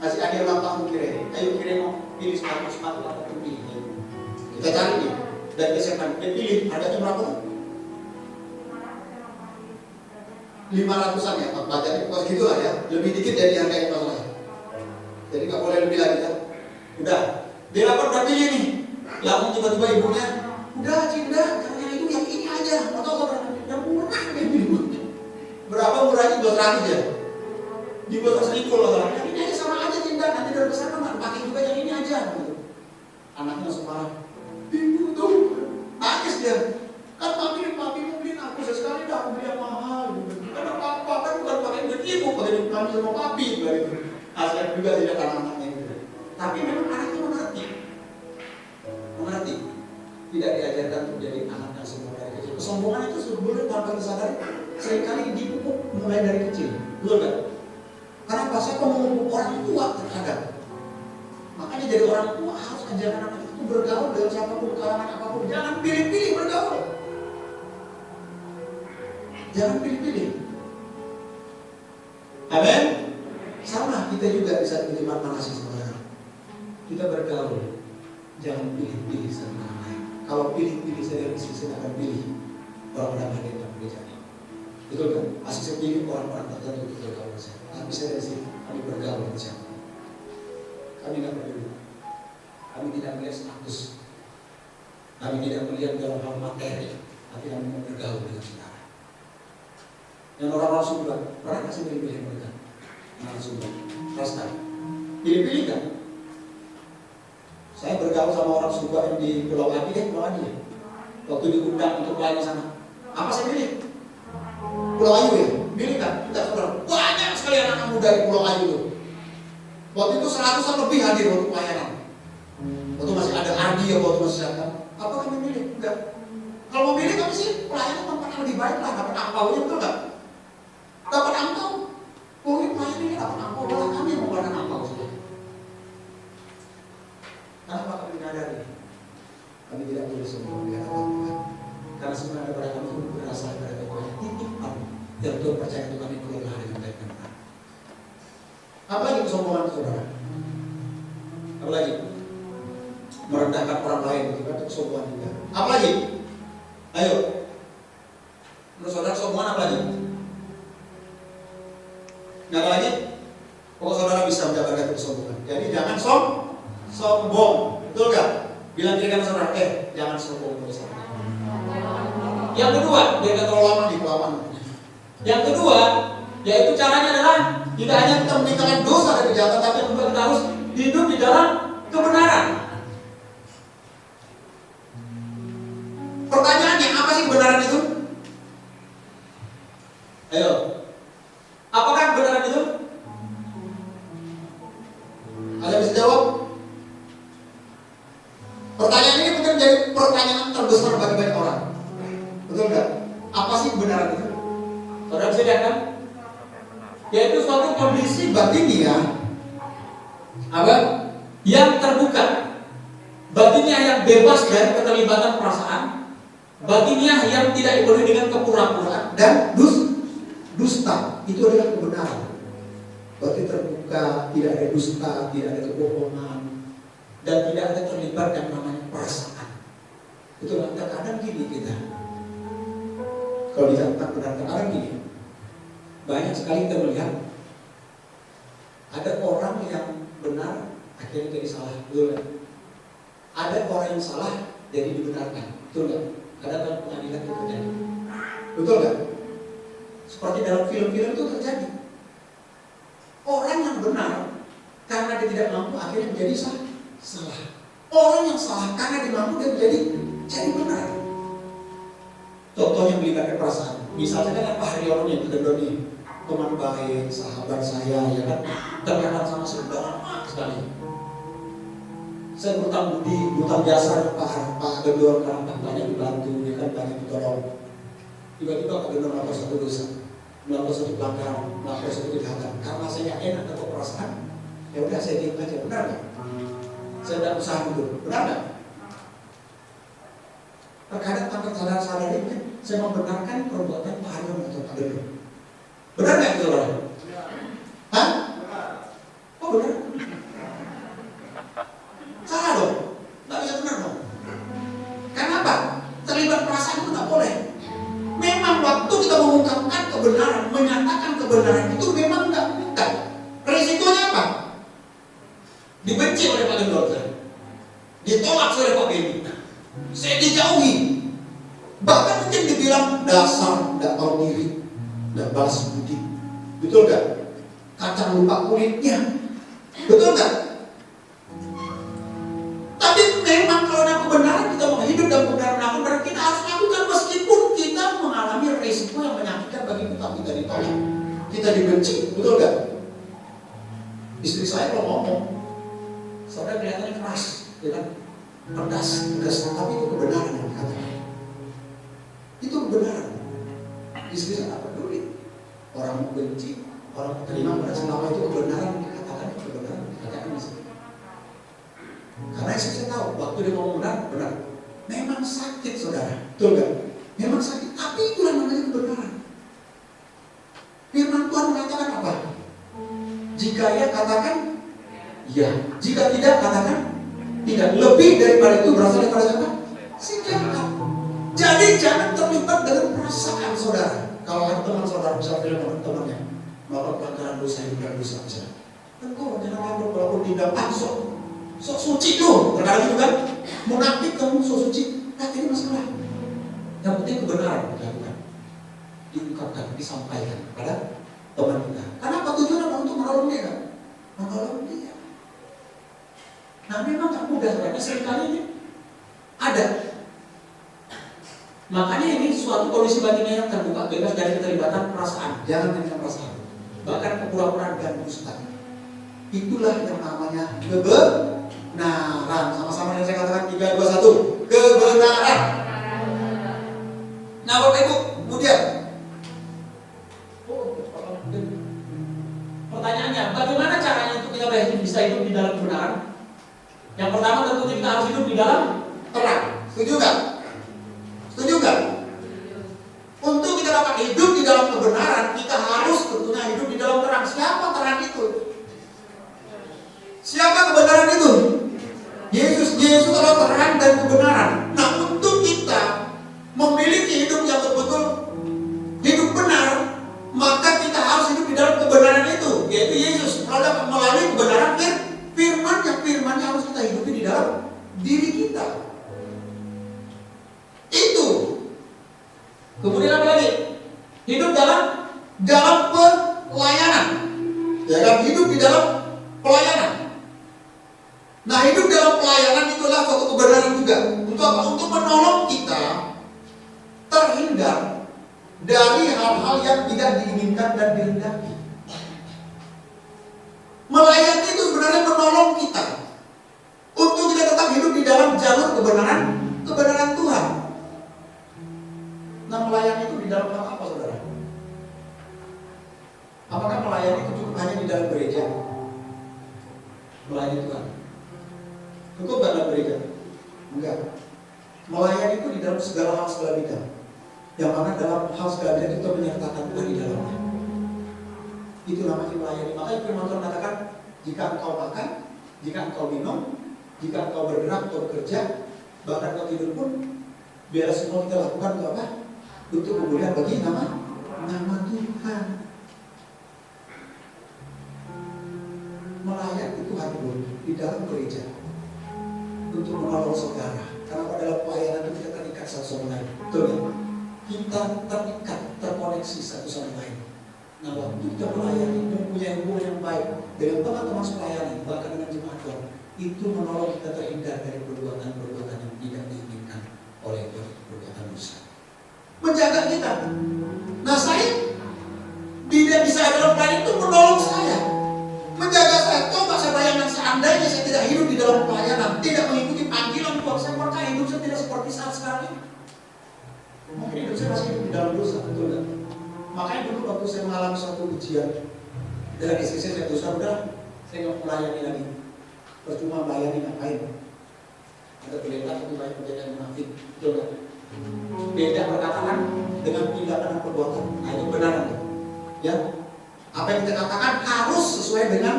kasih hadiah ulang tahun kira, ayo kira mau pilih sepatu apa pun pilih. Kita cari nih, dan kita pilih harganya berapa? 500-an ya, jadi pas gitu lah ya, lebih dikit dari harga yang masalahnya. Jadi nggak boleh lebih lagi ya. Udah, Dia dapat berapa nih? Lalu tiba-tiba ibunya, udah Cinda, karena itu yang ini aja. Atau yang murah ini. Berapa murahnya? 200 ya? Di 200.000 loh. Yang ini aja sama aja Cinda, nanti dari besar kan pakai juga yang ini aja. Anaknya langsung marah. Ibu tuh nangis dia. Kan papi mau beliin aku sesekali dah, aku beli yang mahal. Karena papa kan bukan pakai duit ibu, pakai duit kami sama papi. Asal juga tidak anak-anaknya gitu. Tapi memang anaknya mengerti. Tidak diajarkan untuk jadi anak yang sombong dari kecil. Kesombongan itu sebenarnya tanpa disadari seringkali dipupuk mulai dari kecil. Betul kan? Karena bahasa memupuk orang tua terkadang. Makanya jadi orang tua harus ajarkan anak itu bergaul dengan siapapun, kalangan apapun. Jangan pilih-pilih bergaul. Jangan pilih-pilih. Amin. Sama kita juga bisa terima kasih saudara. Kita bergaul. Jangan pilih-pilih sama orang lain. Kalau pilih-pilih saya akan pilih orang-orang lain yang berbeda. Betul kan? Masih saya pilih orang-orang tertentu untuk bergaul dengan saya. Tapi saya dari sini kami bergaul dengan siapa? Kami tidak peduli. Kami tidak melihat status. Kami tidak melihat dalam hal materi. Tapi kami mau bergaul dengan saudara. Yang orang-orang Sumba pernah kasih pilih-pilih mereka? Orang Sumba, Rasta. Pilih-pilih kan? Saya bergaul sama orang Sumba yang di Pulau Adi ya. Waktu diundang untuk pelayanan sana. Apa saya pilih? Pulau Ayu ya? Pilih kan? Tidak saudara. Banyak sekali anak muda di Pulau Ayu itu. Waktu itu 100-an lebih hadir untuk pelayanan. Waktu masih ada Ardi ya, waktu masih siapa? Apa kami pilih? Enggak. Kalau mau pilih kami sih pelayanan tempat yang lebih baik lah. Dapat angpaunya, betul nggak? Dapat angpau. Oh ini pelayanan ini dapat angpau. Malah kami yang mengeluarkan angpau. Kenapa kami menyadari? Kami tidak boleh sombong di hadapan Tuhan. Karena sebenarnya pada kami itu berasal dari Tuhan. Titipan yang Tuhan percaya itu kami kelola dengan baik dan benar. Apalagi kesombongan saudara? Apalagi merendahkan orang lain itu kan kesombongan juga. Apalagi? Ayo. Menurut saudara kesombongan apa lagi? Nggak ada lagi? Pokok saudara bisa menjabarkan kesombongan. Jadi jangan sombong, betul gak? Bilang kiri kanan saudara, jangan sombong terus. Yang kedua, dia nggak terlalu lama di kelamaan. Yang kedua, yaitu caranya adalah tidak hanya kita meninggalkan dosa dari kejahatan, tapi juga kita harus hidup di dalam kebenaran. Pertanyaannya, apa sih kebenaran itu? Ayo, apakah kebenaran itu? Ada bisa jawab? Pertanyaan ini mungkin menjadi pertanyaan terbesar bagi banyak orang. Betul nggak? Apa sih kebenaran itu? Saudara bisa lihat kan? Yaitu suatu kondisi batiniah apa? Yang terbuka, batiniah yang bebas dari keterlibatan perasaan, batiniah yang tidak dipenuhi dengan kepura-puraan dan dusta. Itu adalah kebenaran. Batin terbuka, tidak ada dusta, tidak ada kebohongan, dan tidak ada terlibat yang namanya perasaan. Itulah terkadang gini kita. Kalau dikatakan benar terkadang gini, banyak sekali kita melihat ada orang yang benar akhirnya jadi salah, betul kan? Ada orang yang salah jadi dibenarkan, betul kan? Kadang dalam pengadilan itu terjadi, betul kan? Seperti dalam film-film itu terjadi. Orang yang benar karena dia tidak mampu akhirnya menjadi salah. Orang yang salah karena dia mampu dia menjadi benar. Contohnya melibatkan perasaan. Misalnya kan Pak Haryono yang kita doni teman baik, sahabat saya, ya kan, terkenal sama saudara sekali. Saya berutang budi, berutang jasa Pak Gendor karena banyak dibantu, ya kan, banyak ditolong. Tiba-tiba Pak Gendor melakukan satu dosa, melakukan satu pelanggaran, melakukan satu kejahatan. Karena saya nggak enak dengan perasaan, ya udah saya diam aja, benar nggak? Saya tidak usaha dulu, benar nggak? Terkadang tanpa sadar-sadar ini saya membenarkan perbuatan Pak Haryono atau Pak Gendor. Benar nggak itu saudara? Hah? Oh benar? Salah dong, nggak bisa benar dong. Kenapa? Terlibat perasaan itu nggak boleh. Memang waktu kita mengungkapkan kebenaran, menyatakan kebenaran itu memang nggak mudah. Risikonya apa? Dibenci oleh Pak Gendor. saya dijauhi. Bahkan mungkin dibilang dasar, tidak tahu diri, tidak balas budi. Betul gak? Kacang lupa kulitnya. Betul gak? Tapi memang kalau ada kebenaran, kita mau hidup dalam kebenaran, kita harus lakukan meskipun kita mengalami risiko yang menyakitkan bagi kita. Kita ditolak, kita dibenci. Betul gak? Istri saya kalau ngomong, saudara kelihatannya keras, ya kan? Pedas, tegas, tapi itu kebenaran yang dikatakan. Itu kebenaran. Istri saya tak peduli. Orang benci, orang terima pada selama itu kebenaran yang dikatakan, kebenaran yang dikatakan istri. Karena istri saya tahu, waktu dia ngomong benar. Memang sakit saudara, betul gak? Memang sakit, tapi itulah namanya kebenaran. Firman Tuhan mengatakan apa? Jika ya katakan ya, jika tidak katakan tidak. Lebih daripada itu berasal daripada apa? Sikap. Jadi jangan terlibat dengan perasaan saudara. Kalau ada teman saudara bisa bilang sama temannya, melakukan pelanggaran dosa yang bukan dosa bisa. Engkau jangan berlaku tidak sok suci tuh. Terkadang itu kan munafik kamu sok suci. Nah ini masalah. Yang penting kebenaran dilakukan, diungkapkan, disampaikan pada teman kita. Kenapa tujuan apa? Untuk menolong dia kan? Menolong dia. Nah memang tak mudah karena seringkali ini ada. Makanya ini suatu kondisi batinnya yang terbuka, bebas dari keterlibatan perasaan. Jangan dengan perasaan. Bahkan kepura-puraan dan dusta. Itulah yang namanya kebenaran. Sama-sama yang saya katakan 3, 2, 1. Kebenaran. Nah Bapak Ibu, kemudian pertanyaannya, bagaimana caranya untuk kita bisa hidup di dalam kebenaran? Yang pertama tentu kita harus hidup di dalam terang. Setuju nggak? Setuju nggak? Untuk kita dapat hidup di dalam kebenaran, kita harus tentunya hidup di dalam terang. Siapa terang itu? Siapa kebenaran itu? Yesus. Yesus adalah terang dan kebenaran. Nah untuk kita memiliki hidup yang betul-betul hidup benar, maka kita harus hidup di dalam kebenaran itu, yaitu Yesus. Melalui kebenaran firman-nya harus kita hidupi di dalam diri kita. Itu. Kemudian apa lagi? Hidup dalam pelayanan. Ya kan? Hidup di dalam pelayanan. Nah, hidup dalam pelayanan itulah suatu kebenaran juga. Untuk apa? Untuk menolong kita terhindar dari hal-hal yang tidak diinginkan dan dihindari. Melayani itu sebenarnya menolong kita untuk kita tetap hidup di dalam jalur kebenaran Tuhan. Nah, melayani itu di dalam hal apa, saudara? Apakah melayani itu cukup hanya di dalam gereja? Melayani Tuhan cukup dalam gereja? Enggak. Melayani itu di dalam segala hal, segala bidang. Yang mana dalam hal segala bidang itu menyertakan Tuhan di dalamnya. Itu namanya melayani. Makanya firman Tuhan katakan, jika engkau makan, jika engkau minum, jika engkau bergerak atau bekerja, bahkan engkau tidur pun, biar semua kita lakukan untuk apa? Untuk kemuliaan bagi nama Tuhan. Melayani itu hadir di dalam gereja untuk menolong saudara. Karena dalam pelayanan itu kita terikat satu sama lain. Betul ya? Kita terikat, terkoneksi satu sama lain. Nah, waktu kita melayani, mempunyai hubungan yang baik dengan teman-teman melayani, bahkan dengan jemaat Tuhan, itu menolong kita terhindar dari perbuatan-perbuatan yang tidak diinginkan oleh Tuhan, perbuatan dosa. Menjaga kita. Nah, saya tidak bisa dalam pelayanan itu menolong saya, menjaga saya. Coba saya bayangkan seandainya saya tidak hidup di dalam pelayanan, tidak mengikuti panggilan Tuhan, saya percaya hidup saya tidak seperti saat sekarang ini. Mungkin hidup saya masih hidup di dalam dosa, betul kan? Makanya dulu waktu saya mengalami suatu ujian dengan istri saya dosa, udah saya nggak melayani lagi. Percuma melayani, ngapain? Ada pendeta tapi banyak pendeta yang munafik, betul kan? Beda perkataan dengan tindakan dan perbuatan. Nah itu benar kan? Ya, apa yang kita katakan harus sesuai dengan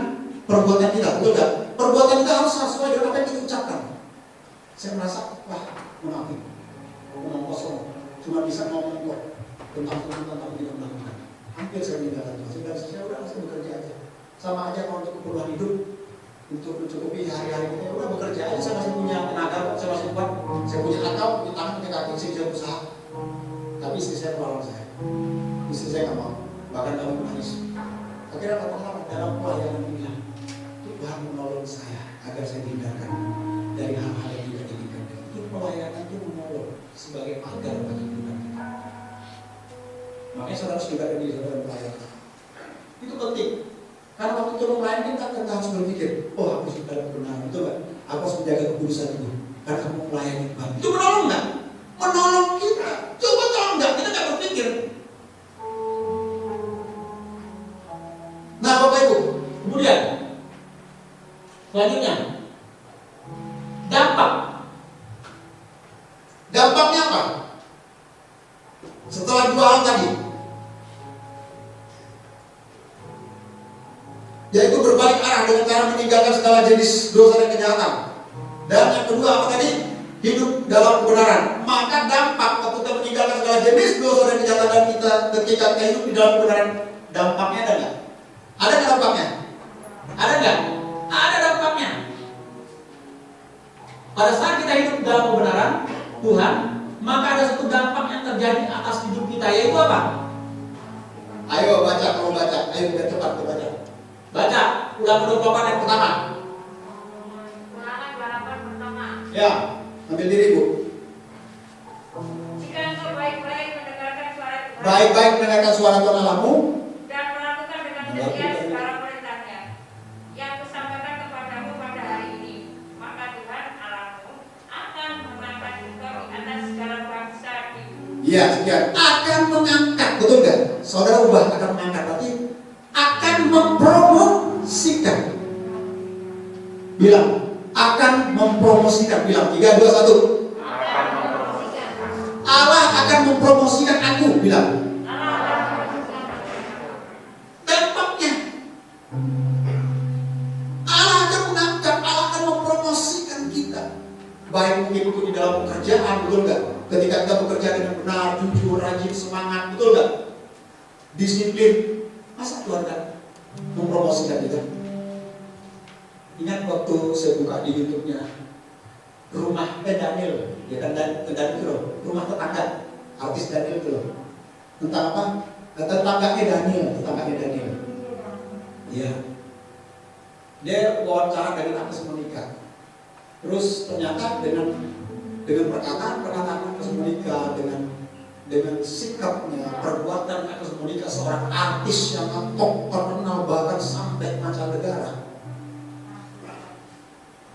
perbuatan kita, betul kan? Perbuatan kita harus sesuai dengan apa yang kita ucapkan. Saya merasa, wah munafik, ngomong kosong, cuma bisa ngomong kok tentang tidak melakukan. Hampir saya meninggalkan Tuhan. Saya udah langsung bekerja aja. Sama aja kalau untuk keperluan hidup, untuk mencukupi hari-hari kita, udah bekerja aja. Saya masih punya tenaga, saya masih kuat, saya punya akal. tahu punya tangan punya kaki, istri saya usaha, tapi istri saya melarang saya. Istri saya nggak mau, bahkan kami menangis. Akhirnya apa pengalaman dalam pelayanan ini, Tuhan menolong saya agar saya dihindarkan dari hal-hal yang tidak diinginkan. Itu pelayanan itu menolong sebagai pagar bagi Tuhan kita. Makanya saudara harus juga diri saudara pelayanan. Itu penting. Karena waktu itu melayani kita harus berpikir, oh aku sudah dalam kebenaran, betul kan? Aku harus menjaga kekudusan itu. Karena kamu melayani Tuhan. Itu menolong nggak? Menolong kita. Coba tolong nggak? Kita nggak berpikir. Nah, Bapak Ibu, kemudian selanjutnya dampaknya apa? Setelah dua hal tadi, yaitu berbalik arah dengan cara meninggalkan segala jenis dosa dan kejahatan. Dan yang kedua apa tadi? Hidup dalam kebenaran. Maka dampak waktu kita meninggalkan segala jenis dosa dan kejahatan dan kita ketika kita hidup di dalam kebenaran, dampaknya ada nggak? Ada nggak dampaknya? Ada nggak? Ada dampaknya. Pada saat kita hidup dalam kebenaran Tuhan, maka ada satu dampak yang terjadi atas hidup kita, yaitu apa? Ayo baca, kalau baca, ayo biar cepat kita baca. Baca, Ulangan 24 yang pertama. Ulangan 28 pertama. Ya, ambil diri Bu. Jika engkau baik-baik mendengarkan suara Tuhan Baik-baik mendengarkan suara Tuhan Allahmu dan melakukan dengan setia segala perintahnya yang kusampaikan kepadamu pada hari ini, maka Tuhan Allahmu akan mengangkat engkau di atas segala bangsa di bumi. Iya, sekian. Akan mengangkat, betul nggak? Saudara ubah akan mengangkat, berarti akan mempromosikan. Bilang, akan mempromosikan. Bilang, 3, 2, 1. Akan mempromosikan. Allah akan mempromosikan aku. Bilang. Allah akan mempromosikan. Dampaknya, Allah akan mengangkat, Allah akan mempromosikan kita. Baik mungkin itu di dalam pekerjaan, betul nggak? Ketika kita bekerja dengan benar, jujur, rajin, semangat, betul nggak? Disiplin. Masa Tuhan kan mempromosikan kita? Ingat waktu saya buka di YouTube-nya rumah Daniel, ya kan, Daniel itu loh, rumah tetangga, artis Daniel itu loh. Tentang apa? Tetangganya Daniel. Iya. Dia wawancara dengan Agnes Monica. Terus ternyata dengan perkataan Agnes Monica, dengan sikapnya, perbuatan Agnes Monica, seorang artis yang top terkenal bahkan sampai mancanegara,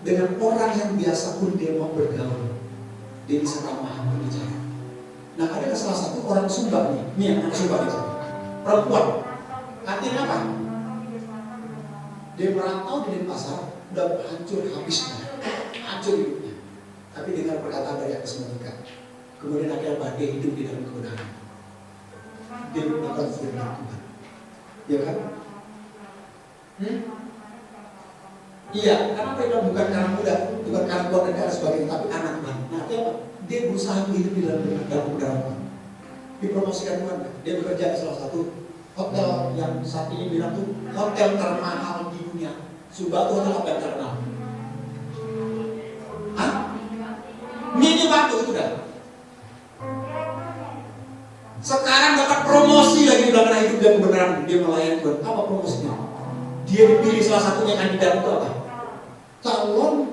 dengan orang yang biasa pun dia mau bergaul, dia bisa ramah berbicara. Nah, ada salah satu orang Sumba nih, yang anak Sumba itu, perempuan. Artinya apa? Dia merantau di Denpasar, udah hancur habisnya, hancur hidupnya. Tapi dengan perkataan dari Agnes Monica, kemudian akhirnya dia hidup di dalam kebenaran. Dia menggunakan firman Tuhan. Ya kan? Iya, karena mereka bukan karena muda, bukan karena kuat dan sebagainya, tapi karena Tuhan. Nah, artinya apa? Dia berusaha hidup di dalam kebenaran. Dipromosikan Tuhan. Dia bekerja di salah satu hotel yang saat ini bilang tuh hotel termahal di dunia. Sumba itu hotel apa yang terkenal? Hah? Mini Batu itu dah. Sekarang dapat promosi lagi di belakang hidup dan kebenaran. Dia melayani Tuhan. Apa promosinya? Dia dipilih salah satunya kandidat itu apa? Calon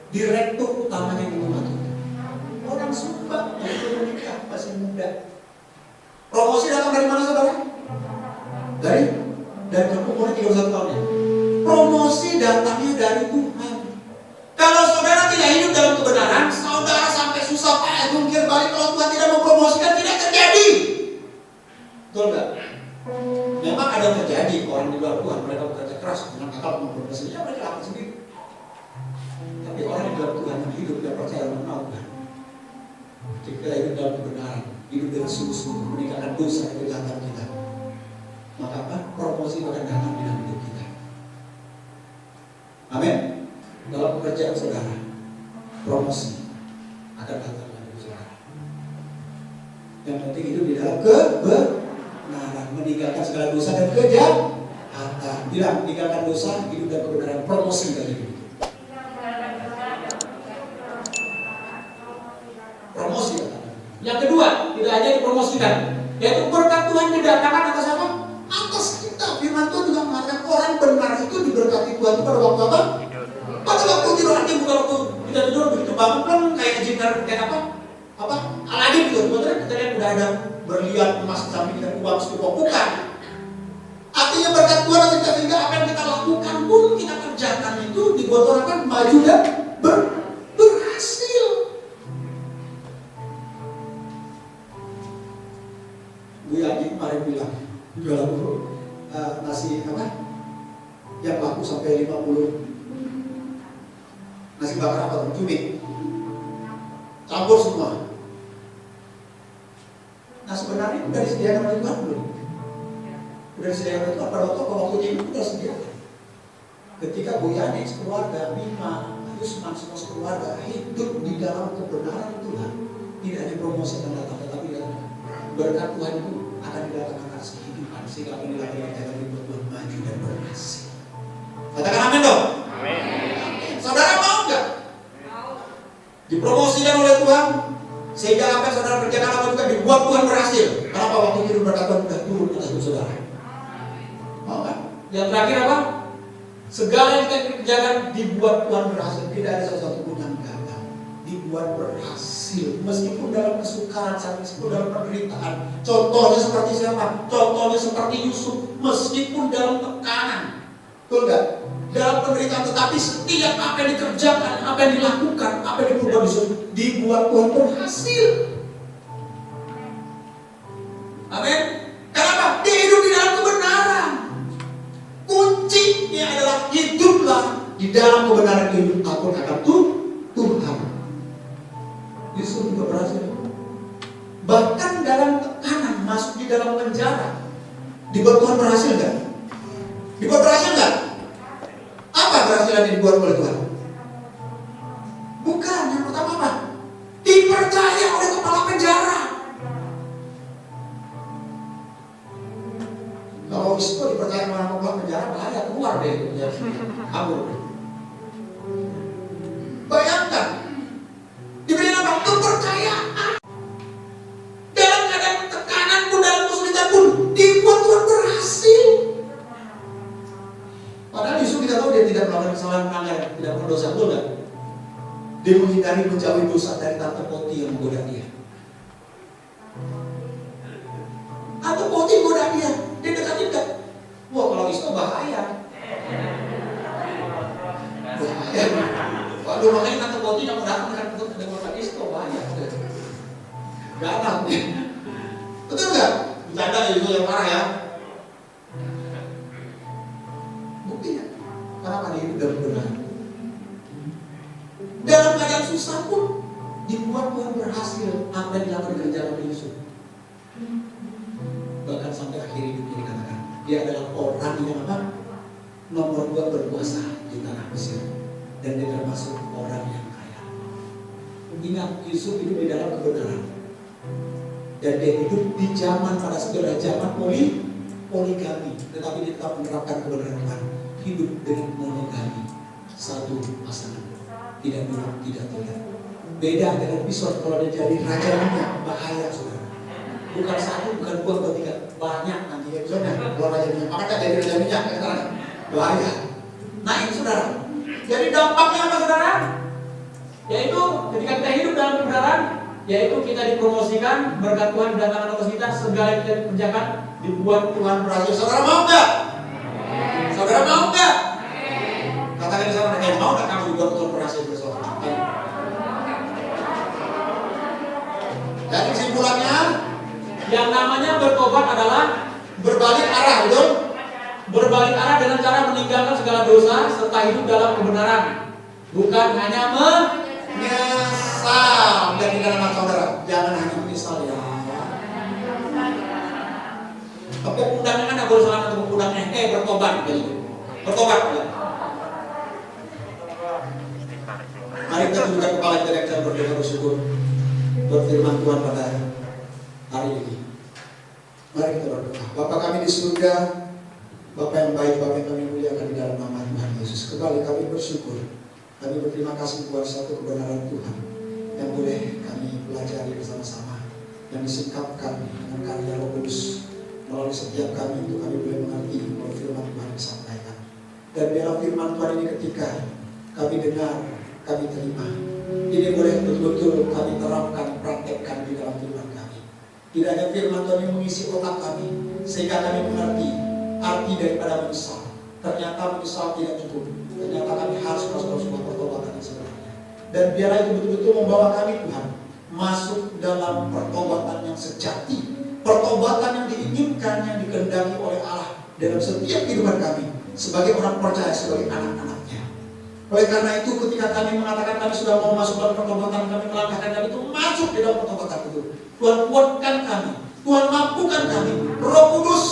direktur utamanya di rumah itu. Orang Sumba yang belum menikah, masih muda. Promosi datang dari mana saudara? Dari kamu umurnya 31 tahun ya. Promosi datangnya dari Tuhan. Kalau saudara tidak hidup dalam kebenaran, saudara sampai susah payah mungkir balik, kalau Tuhan tidak mempromosikan, tidak terjadi. Betul nggak? Memang ada yang terjadi, orang di luar Tuhan mereka bekerja keras dengan akal mempromosikannya, mereka lakukan sendiri. Tapi orang di dalam Tuhan yang hidup dan percaya mengenal Tuhan, jika hidup dalam kebenaran, hidup dengan sungguh-sungguh, meninggalkan dosa dan kejahatan kita, maka apa? Promosi akan datang di dalam hidup kita. Amin. Dalam pekerjaan saudara, promosi akan datang dalam hidup saudara. Yang penting hidup di dalam kebenaran, meninggalkan segala dosa dan kejahatan. Bilang, meninggalkan dosa, hidup dalam kebenaran, promosi dari hidup. Promosi. Yang kedua, tidak hanya dipromosikan, yaitu berkat Tuhan didatangkan atas apa? Atas kita. Firman Tuhan juga mengatakan orang benar itu diberkati Tuhan itu pada waktu apa? Pada waktu tidur, artinya bukan waktu kita tidur begitu bangun kan kayak jinar kayak apa? Aladin gitu. Sebenarnya kita lihat udah ada berlian emas samping dan uang secukup, bukan. Artinya berkat Tuhan nanti kita sehingga apa yang kita lakukan pun kita kerjakan itu dibuat orang kan maju dan berhasil. Bu Yadi kemarin bilang jualan nasi apa? Yang laku sampai 50 nasi bakar apa tuh? Cumi campur semua. Nah sebenarnya udah disediakan oleh Tuhan belum? Udah disediakan oleh Tuhan pada waktu itu udah disediakan. Ketika Bu Yani sekeluarga, Bima, Yusman semua sekeluarga hidup di dalam kebenaran Tuhan, tidak dipromosikan datang, tetapi berkat Tuhan itu akan didatangkan atas kehidupan sehingga apa yang dilakukan kita dibuat Tuhan maju dan berhasil. Katakan amin dong. Amin. Saudara mau nggak? Mau. Dipromosikan oleh Tuhan sehingga apa yang saudara kerjakan apa juga dibuat Tuhan berhasil. Kenapa waktu itu berkat Tuhan sudah turun atas saudara? Mau nggak? Yang terakhir apa? Segala yang kita kerjakan dibuat Tuhan berhasil. Tidak ada sesuatu pun yang gagal. Dibuat berhasil. Meskipun dalam kesukaran, meskipun dalam penderitaan. Contohnya seperti siapa? Contohnya seperti Yusuf. Meskipun dalam tekanan. Betul nggak? Dalam penderitaan, tetapi setiap apa yang dikerjakan, apa yang dilakukan, apa yang diperbuat Yusuf, dibuat Tuhan berhasil. Amin. Kenapa? Dia hidup di dalam kebenaran. Kuncinya adalah hiduplah di dalam kebenaran, hidup takut akan Tuhan. Yusuf juga berhasil. Bahkan dalam tekanan, masuk di dalam penjara, dibuat Tuhan berhasil nggak? Dibuat berhasil nggak? Apa keberhasilan yang dibuat oleh Tuhan? Bukan, yang pertama apa? Dipercaya oleh kepala penjara. Kalau itu dipercaya oleh kepala penjara, bahaya, keluar deh. Kabur. Bayangkan, diberi apa? Kepercayaan. Dalam keadaan tekanan pun, dalam kesulitan pun, dibuat Tuhan berhasil. Padahal Yusuf kita tahu dia tidak melakukan kesalahan, melanggar, tidak berdosa, betul nggak? Dia menghindari menjauhi dosa dari tante Poti yang menggoda dia. Tante Poti menggoda dia, dia dekatin nggak? Wah kalau itu bahaya. Bahaya. Waduh makanya tante Poti yang datang dengan itu bahaya. Galang. Betul nggak? Bercanda itu yang parah ya. Buktinya, kenapa dia hidup dalam kebenaran? Dalam keadaan susah pun dibuat Tuhan berhasil apa yang dilakukan kerjaan oleh Yusuf. Bahkan sampai akhir hidupnya dikatakan dia adalah orang yang apa? Nomor 2 berkuasa di tanah Mesir, dan dia termasuk orang yang kaya. Ingat, Yusuf hidup di dalam kebenaran, dan dia hidup di zaman pada segala zaman poligami, tetapi dia tetap menerapkan kebenaran Tuhan. Hidup dengan monogami, satu pasangan, tidak dua, tidak tiga. Beda dengan Bison, kalau dia jadi raja minyak, bahaya saudara. Bukan satu, bukan dua, bukan tiga, banyak nanti ya Bisonnya. Kalau raja minyak, apakah jadi raja minyak? Bahaya. Nah ini saudara. Jadi dampaknya apa saudara? Yaitu ketika kita hidup dalam kebenaran, yaitu kita dipromosikan, berkat Tuhan datang atas kita, segala yang kita kerjakan dibuat Tuhan berhasil. Saudara mau nggak? Saudara mau nggak? Katakan di sana, mau nggak kamu dibuat Tuhan berhasil bersama? Dan kesimpulannya, yang namanya bertobat adalah berbalik arah, betul? Berbalik arah dengan cara meninggalkan segala dosa serta hidup dalam kebenaran, bukan hanya menyesal. Dan di dalam saudara, jangan hanya menyesal ya. Tepuk undangnya kan boleh salah tepuk undangnya, bertobat gitu. Bertobat ya. Mari kita tundukkan kepala kita dan kita berdoa bersyukur berfirman Tuhan pada hari ini. Mari kita berdoa. Bapa kami di surga, Bapa yang baik, Bapa yang kami muliakan di dalam nama Tuhan Yesus. Kembali kami bersyukur. Kami berterima kasih buat satu kebenaran Tuhan yang boleh kami pelajari. bersama-sama yang disingkapkan dengan karya Roh Kudus melalui setiap kami untuk kami boleh mengerti bahwa firman Tuhan disampaikan. Dan biarlah firman Tuhan ini ketika kami dengar, kami terima, ini boleh betul-betul kami terapkan, praktekkan di dalam firman kami. Tidak hanya firman Tuhan yang mengisi otak kami, sehingga kami mengerti arti daripada menyesal. Ternyata menyesal tidak cukup. Ternyata kami harus masuk sebuah pertobatan yang sebenarnya. Dan biarlah itu betul-betul membawa kami Tuhan masuk dalam pertobatan yang sejati, pertobatan yang diinginkan, yang dikehendaki oleh Allah dalam setiap kehidupan kami sebagai orang percaya, sebagai anak-anaknya. Oleh karena itu ketika kami mengatakan kami sudah mau masuk dalam pertobatan, kami melangkahkan kami itu masuk di dalam pertobatan itu. Tuhan kuatkan kami, Tuhan mampukan kami. Roh Kudus,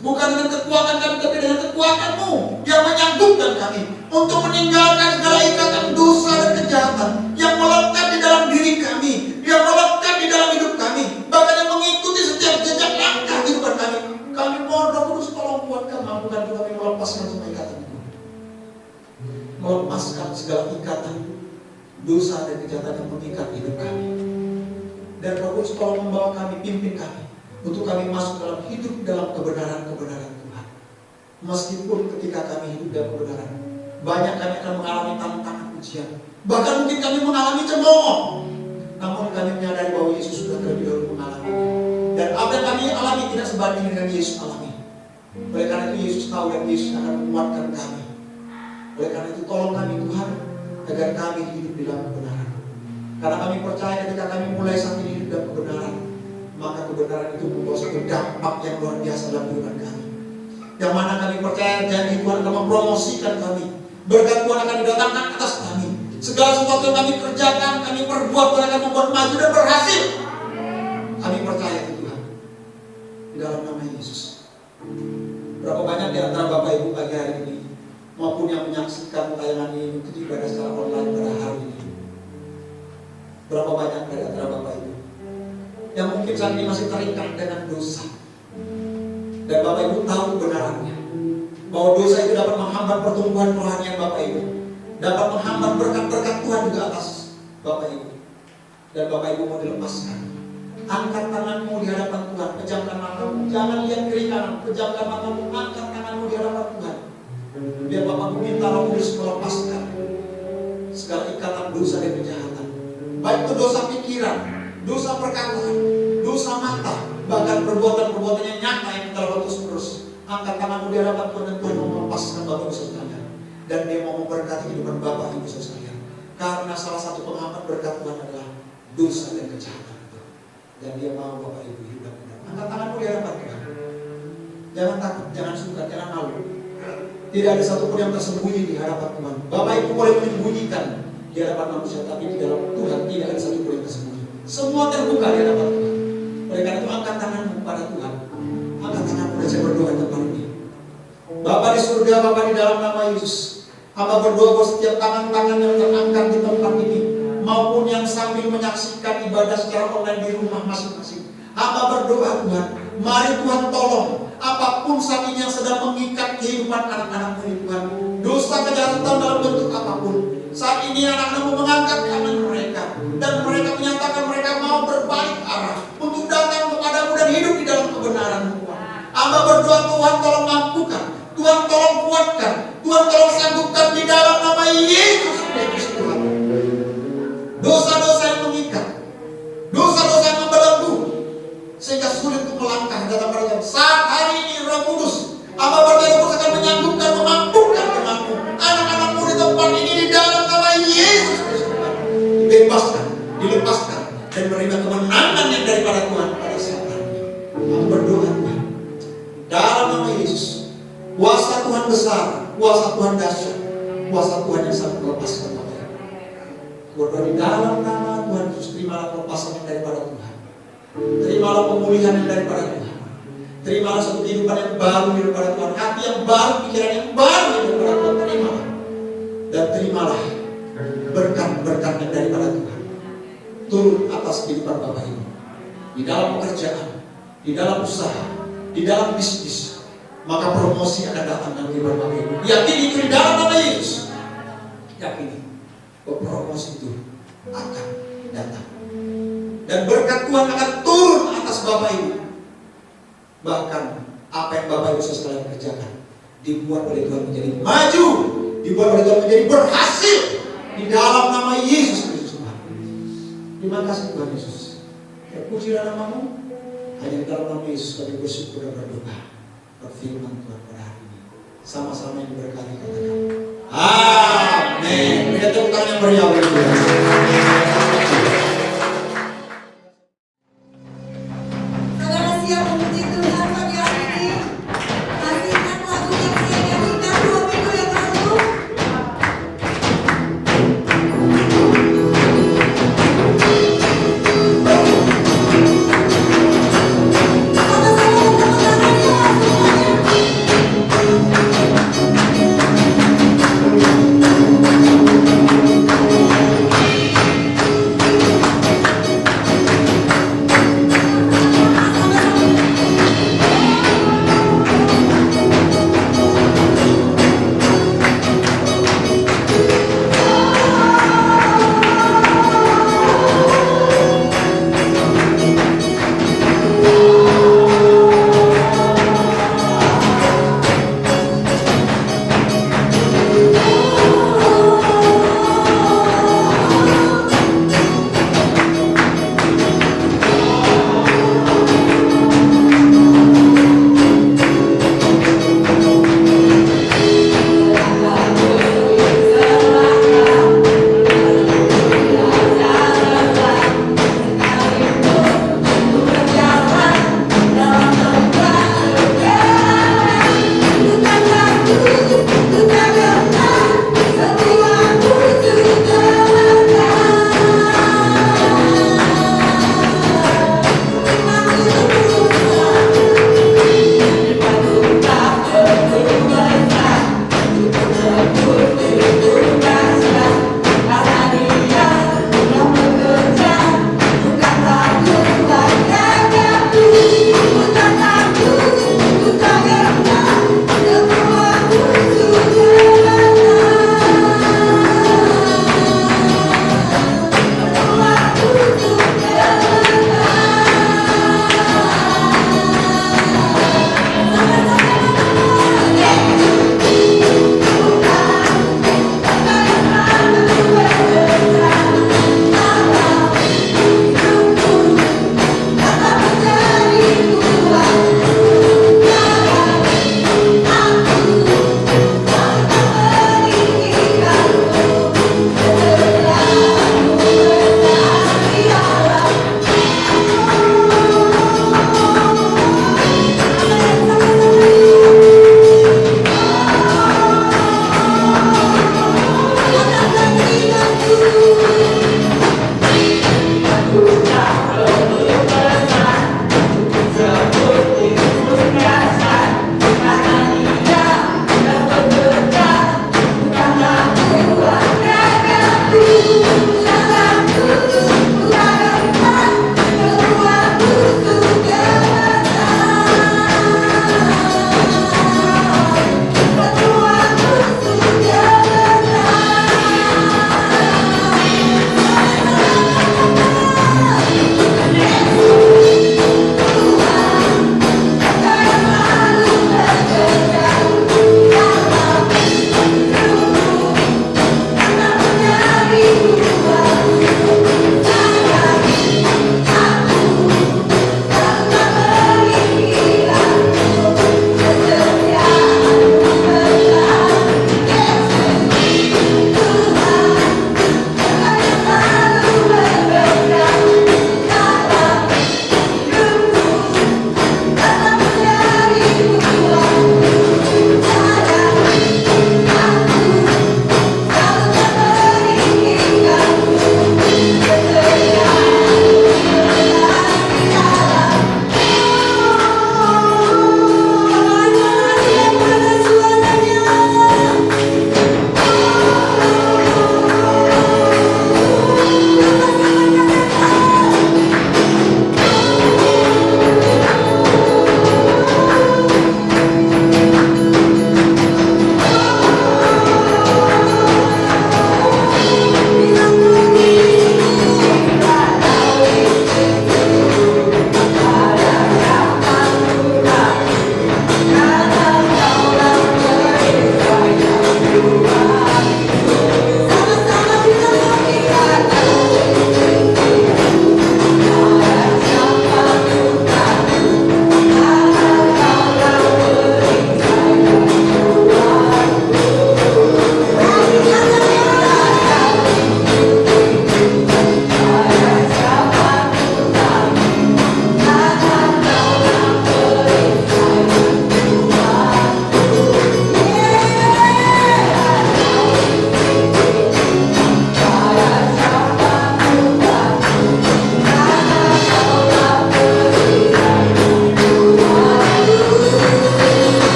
bukan dengan kekuatan kami, tapi dengan kekuatan-Mu yang menyanggupkan kami untuk meninggalkan segala ikatan dosa dan kejahatan yang melekat di dalam diri kami, yang melekat di dalam hidup kami, bahkan yang mengikuti setiap jejak langkah kehidupan kami. Kami mohon Roh Kudus tolong kuatkan, mampukan kami melepaskan semua ikatan itu, melepaskan segala ikatan dosa dan kejahatan yang mengikat hidup kami. Dan Roh Kudus tolong membawa kami, pimpin kami untuk kami masuk dalam hidup dalam kebenaran-kebenaran Tuhan. Meskipun ketika kami hidup dalam kebenaran, banyak kami akan mengalami tantangan ujian, bahkan mungkin kami mengalami cemooh. Namun kami menyadari bahwa Yesus sudah terlebih dahulu mengalaminya, dan apa yang kami alami tidak sebanding dengan Yesus alami. Oleh karena itu Yesus tahu dan Yesus akan menguatkan kami. Oleh karena itu tolong kami Tuhan, agar kami hidup di dalam kebenaran. Karena kami percaya ketika kami mulai saat ini hidup dalam kebenaran, maka kebenaran itu membawa satu dampak yang luar biasa dalam kehidupan kami. Yang mana kami percaya janji Tuhan akan mempromosikan kami, berkat Tuhan akan didatangkan atas kami. Segala sesuatu yang kami kerjakan, kami perbuat, Tuhan akan membuat maju dan berhasil. Kami percaya itu Tuhan, di dalam nama Yesus. Berapa banyak di antara Bapak Ibu pagi hari ini maupun yang menyaksikan tayangan ini mengikuti ibadah secara online pada hari ini, berapa banyak dari antara Bapak Ibu yang mungkin saat ini masih terikat dengan dosa, dan Bapak Ibu tahu kebenarannya bahwa dosa itu dapat menghambat pertumbuhan rohanian Bapak Ibu, dapat menghambat berkat-berkat Tuhan juga atas Bapak Ibu. Dan Bapak Ibu mau dilepaskan, angkat tanganmu di hadapan Tuhan, pejamkan matamu, jangan lihat kiri kanan, pejamkan matamu, angkat tanganmu di hadapan Tuhan. Biar Bapak minta Roh Kudus melepaskan segala ikatan dosa dan kejahatan, baik itu dosa pikiran, dosa perkataan, dosa mata, bahkan perbuatan-perbuatan yang nyata yang kita lakukan terus-menerus. Angkat tanganmu di hadapan Tuhan, dan Tuhan mau melepaskan Bapak Ibu sekalian, dan Dia mau memberkati kehidupan Bapak Ibu sekalian. Karena salah satu penghambat berkat Tuhan adalah dosa dan kejahatan itu, dan Dia mau Bapak Ibu hidup dalam benar. Angkat tanganmu di hadapan Tuhan. Jangan takut, jangan sungkan, jangan malu. Tidak ada satupun yang tersembunyi di hadapan Tuhan. Bapak Ibu boleh menyembunyikan di hadapan manusia, tapi di dalam Tuhan tidak ada satupun yang tersembunyi. Semua terbuka di hadapan Tuhan. Oleh karena itu angkat tanganmu kepada Tuhan. Angkat tanganmu dan saya berdoa tempat ini. Bapa di surga, Bapa di dalam nama Yesus, Hamba berdoa buat setiap tangan-tangan yang terangkat di tempat ini, maupun yang sambil menyaksikan ibadah secara online di rumah masing-masing. Hamba berdoa Tuhan, mari Tuhan tolong apapun saat ini yang sedang mengikat kehidupan anak-anakmu ini Tuhan, dosa kejahatan dalam bentuk apapun. Saat ini anak-anakmu mengangkat tangan mereka, dan mereka menyatakan mereka mau berbalik arah untuk datang kepadamu dan hidup di dalam kebenaran Tuhan. Hamba berdoa Tuhan tolong mampukan, Tuhan tolong kuatkan, Tuhan tolong sanggupkan di dalam nama Yesus Kristus Tuhan. Dosa-dosa yang mengikat, dosa-dosa yang membelenggu, sehingga sulit untuk melangkah dalam perjalanan. Saat hari ini Roh Kudus, Hamba berdoa Roh Kudus akan menyanggup memampukan jemaatmu, anak-anakmu di tempat ini di dalam nama Yesus Kristus Tuhan. Dibebaskan, dilepaskan, dan menerima kemenangan yang daripada Tuhan pada saat hari ini. Hamba berdoa Tuhan, dalam nama Yesus, kuasa Tuhan besar, kuasa Tuhan dahsyat, kuasa Tuhan yang sangat melepaskan Bapak Ibu. Berdoa di dalam nama Tuhan Yesus, terimalah pelepasan yang daripada Tuhan, terimalah pemulihan yang daripada Tuhan, terimalah satu kehidupan yang baru daripada Tuhan, hati yang baru, pikiran yang baru daripada Tuhan. Terimalah, dan terimalah berkat-berkat yang daripada Tuhan turun atas kehidupan Bapak Ibu, di dalam pekerjaan, di dalam usaha, di dalam bisnis. Maka promosi akan datang dalam kehidupan Bapak Ibu. Yakini itu di dalam nama Yesus. Yakini bahwa promosi itu akan datang. Dan berkat Tuhan akan turun atas Bapak Ibu. Bahkan apa yang Bapak Ibu sekalian kerjakan dibuat oleh Tuhan menjadi maju, dibuat oleh Tuhan menjadi berhasil di dalam nama Yesus Kristus Tuhan. Terima kasih Tuhan Yesus. Terpujilah namamu. Hanya di dalam nama Yesus kami bersyukur dan berdoa. Berfirman Tuhan pada hari ini. Sama-sama yang diberkati katakan. Amin. Berikan tepuk tangan yang meriah bagi Tuhan. Saudara siap memuji Tuhan pagi hari ini? Masih ingat lagu yang saya nyanyikan 2 minggu yang lalu? Sama-sama tepuk tangannya semuanya.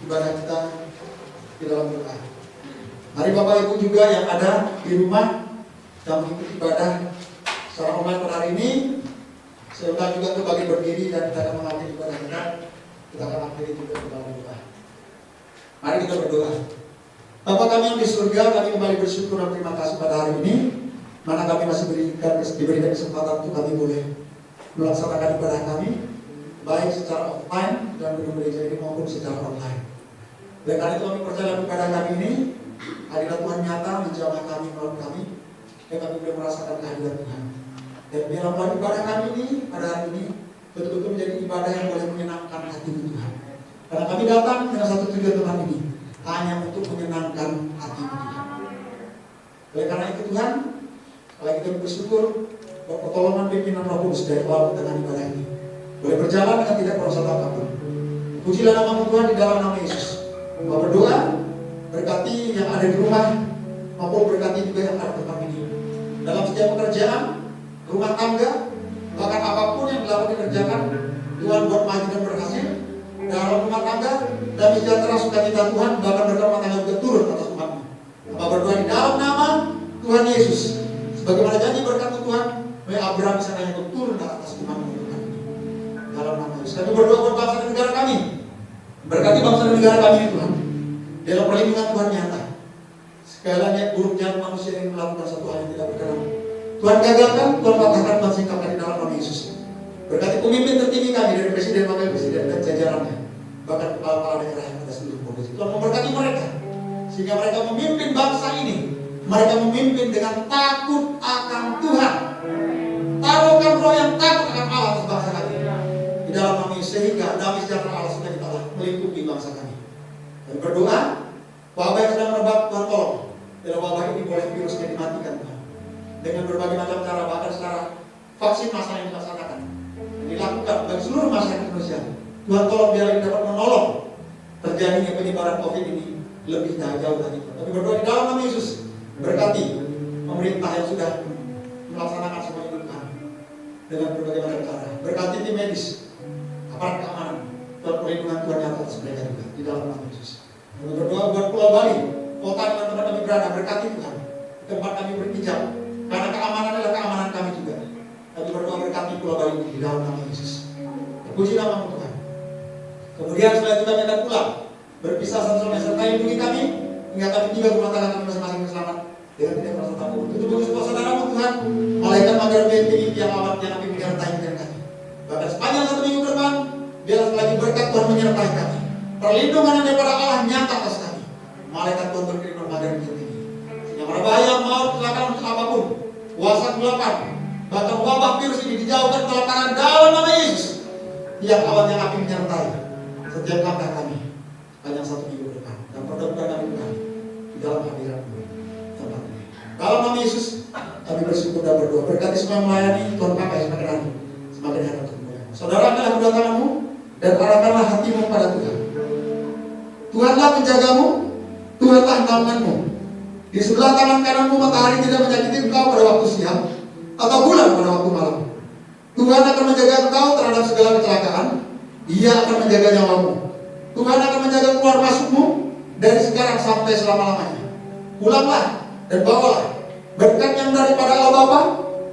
ibadah kita di dalam doa. Mari Bapak Ibu juga yang ada di rumah yang mengikuti ibadah secara online pada hari ini, saya undang juga untuk bagi berdiri dan kita akan mengakhiri ibadah kita. Kita akan akhiri juga di dalam doa. Mari kita berdoa. Bapa kami yang di surga, kami kembali bersyukur dan terima kasih pada hari ini, mana kami masih diberikan kesempatan untuk kami boleh melaksanakan ibadah kami, baik secara offline dan gedung gereja ini maupun secara online. Oleh karena itu kami percaya ibadah kami ini, hadirat Tuhan nyata menjamah kami melalui kami, dan kami boleh merasakan kehadiran Tuhan. Dan biarlah melalui ibadah kami ini pada hari ini betul-betul menjadi ibadah yang boleh menyenangkan hati Tuhan. Karena kami datang dengan satu tujuan Tuhan ini, hanya untuk menyenangkan hati Tuhan. Oleh karena itu Tuhan, kalau kita bersyukur bahwa pertolongan pimpinan Roh Kudus dari awal dengan ibadah ini boleh berjalan dengan tidak merosot apapun. Pujilah nama Tuhan di dalam nama Yesus. Mau berdoa, berkati yang ada di rumah, maupun berkati juga yang ada di tempat ini. Dalam setiap pekerjaan, rumah tangga, bahkan apapun yang dilakukan dikerjakan, Tuhan buat maju dan berhasil. Dalam rumah tangga, damai sejahtera sukacita Tuhan, bahkan berkat rumah tangga juga turun atas umatmu. Apa berdoa di dalam nama Tuhan Yesus. Sebagaimana janji berkat Tuhan, Abraham bisa hanya turun atas umatmu Tuhan. Dalam nama Yesus. Kami berdoa buat bangsa dan negara kami. Berkati bangsa dan negara kami Tuhan. Dalam perlindungan Tuhan nyata. Sekali lagi buruknya manusia yang melakukan satu hal yang tidak berkenan, Tuhan gagalkan, Tuhan patahkan, Tuhan singkapkan di dalam nama Yesus. Berkati pemimpin tertinggi kami dari presiden, wakil presiden dan jajarannya, bahkan kepala-kepala daerah yang ada seluruh provinsi. Tuhan memberkati mereka sehingga mereka memimpin bangsa ini. Mereka memimpin dengan takut akan Tuhan. Taruhkan roh yang takut akan Allah atas bangsa kami di dalam nama Yesus, sehingga damai sejahtera Allah sudah kita melingkupi bangsa kami. Dan berdoa, wabah yang sedang merebak Tuhan tolong. Dalam wabah ini boleh virusnya dimatikan Tuhan. Dengan berbagai macam cara, bahkan secara vaksin masal yang dilaksanakan, dilakukan bagi seluruh masyarakat Indonesia. Tuhan tolong biar kita dapat menolong terjadinya penyebaran COVID ini lebih jauh dari itu. Tapi berdoa di dalam nama Yesus, berkati pemerintah yang sudah melaksanakan semua itu Tuhan dengan berbagai macam cara. Berkati tim medis, aparat keamanan, Tuhan perlindungan Tuhan yang atas mereka juga di dalam nama Yesus. Dan berdoa buat Pulau Bali, kota di mana tempat kami berada, berkati Tuhan tempat kami berpijak, karena keamanan adalah keamanan kami juga. Kami berdoa berkati Pulau Bali di dalam nama Yesus. Puji nama Tuhan. Kemudian setelah itu kami akan pulang, berpisah sama-sama serta lindungi kami hingga kami tiba ke rumah tangga kami masing-masing selamat dengan tidak merasa takut. Tutup semua saudaramu Tuhan, malaikat magar tinggi yang awal yang kami menyertai dengan kami. Bahkan sepanjang 1 minggu ke depan, biarlah lagi berkat Tuhan menyertai kami. Perlindungan daripada Allah nyata atas kami. Malaikat Tuhan berkirim magar tinggi sehingga berbahaya maut kecelakaan apapun, kuasa kegelapan, bahkan wabah virus ini dijauhkan kelaparan dalam nama Yesus. Yang awalnya api menyertai setiap langkah kami panjang 1 minggu ke depan, dan pertemuan kami Tuhan di dalam hadirat-Mu tempat ini. Dalam nama Yesus kami bersyukur dan berdoa. Berkati semua yang melayani, Tuhan pakai semakin hari semakin hari untuk kemuliaan. Saudara, angkatlah kedua tanganmu dan arahkanlah hatimu pada Tuhan. Tuhanlah penjagamu, Tuhanlah naunganmu. Di sebelah tangan kananmu matahari tidak menyakiti engkau pada waktu siang atau bulan pada waktu malam. Tuhan akan menjaga engkau terhadap segala kecelakaan. Dia akan menjaga nyawamu. Tuhan akan menjaga keluar masukmu dari sekarang sampai selama-lamanya. Pulanglah dan bawalah berkat yang daripada Allah Bapa,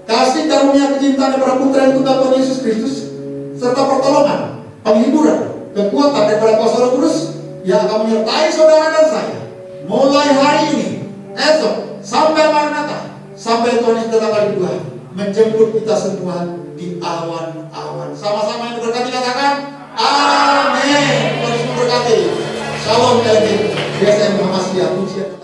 kasih karunia kecintaan daripada Putra yang Tuhan Yesus Kristus, serta pertolongan, penghiburan, kekuatan daripada kuasa Roh Kudus yang akan menyertai saudara dan saya mulai hari ini, esok, sampai Maranatha, sampai Tuhan Yesus datang kali kedua, menjemput kita semua di awan-awan. Sama-sama yang berkati katakan amin. Tuhan Yesus memberkati. Shalom. Biasa yang Muhammad Pujian.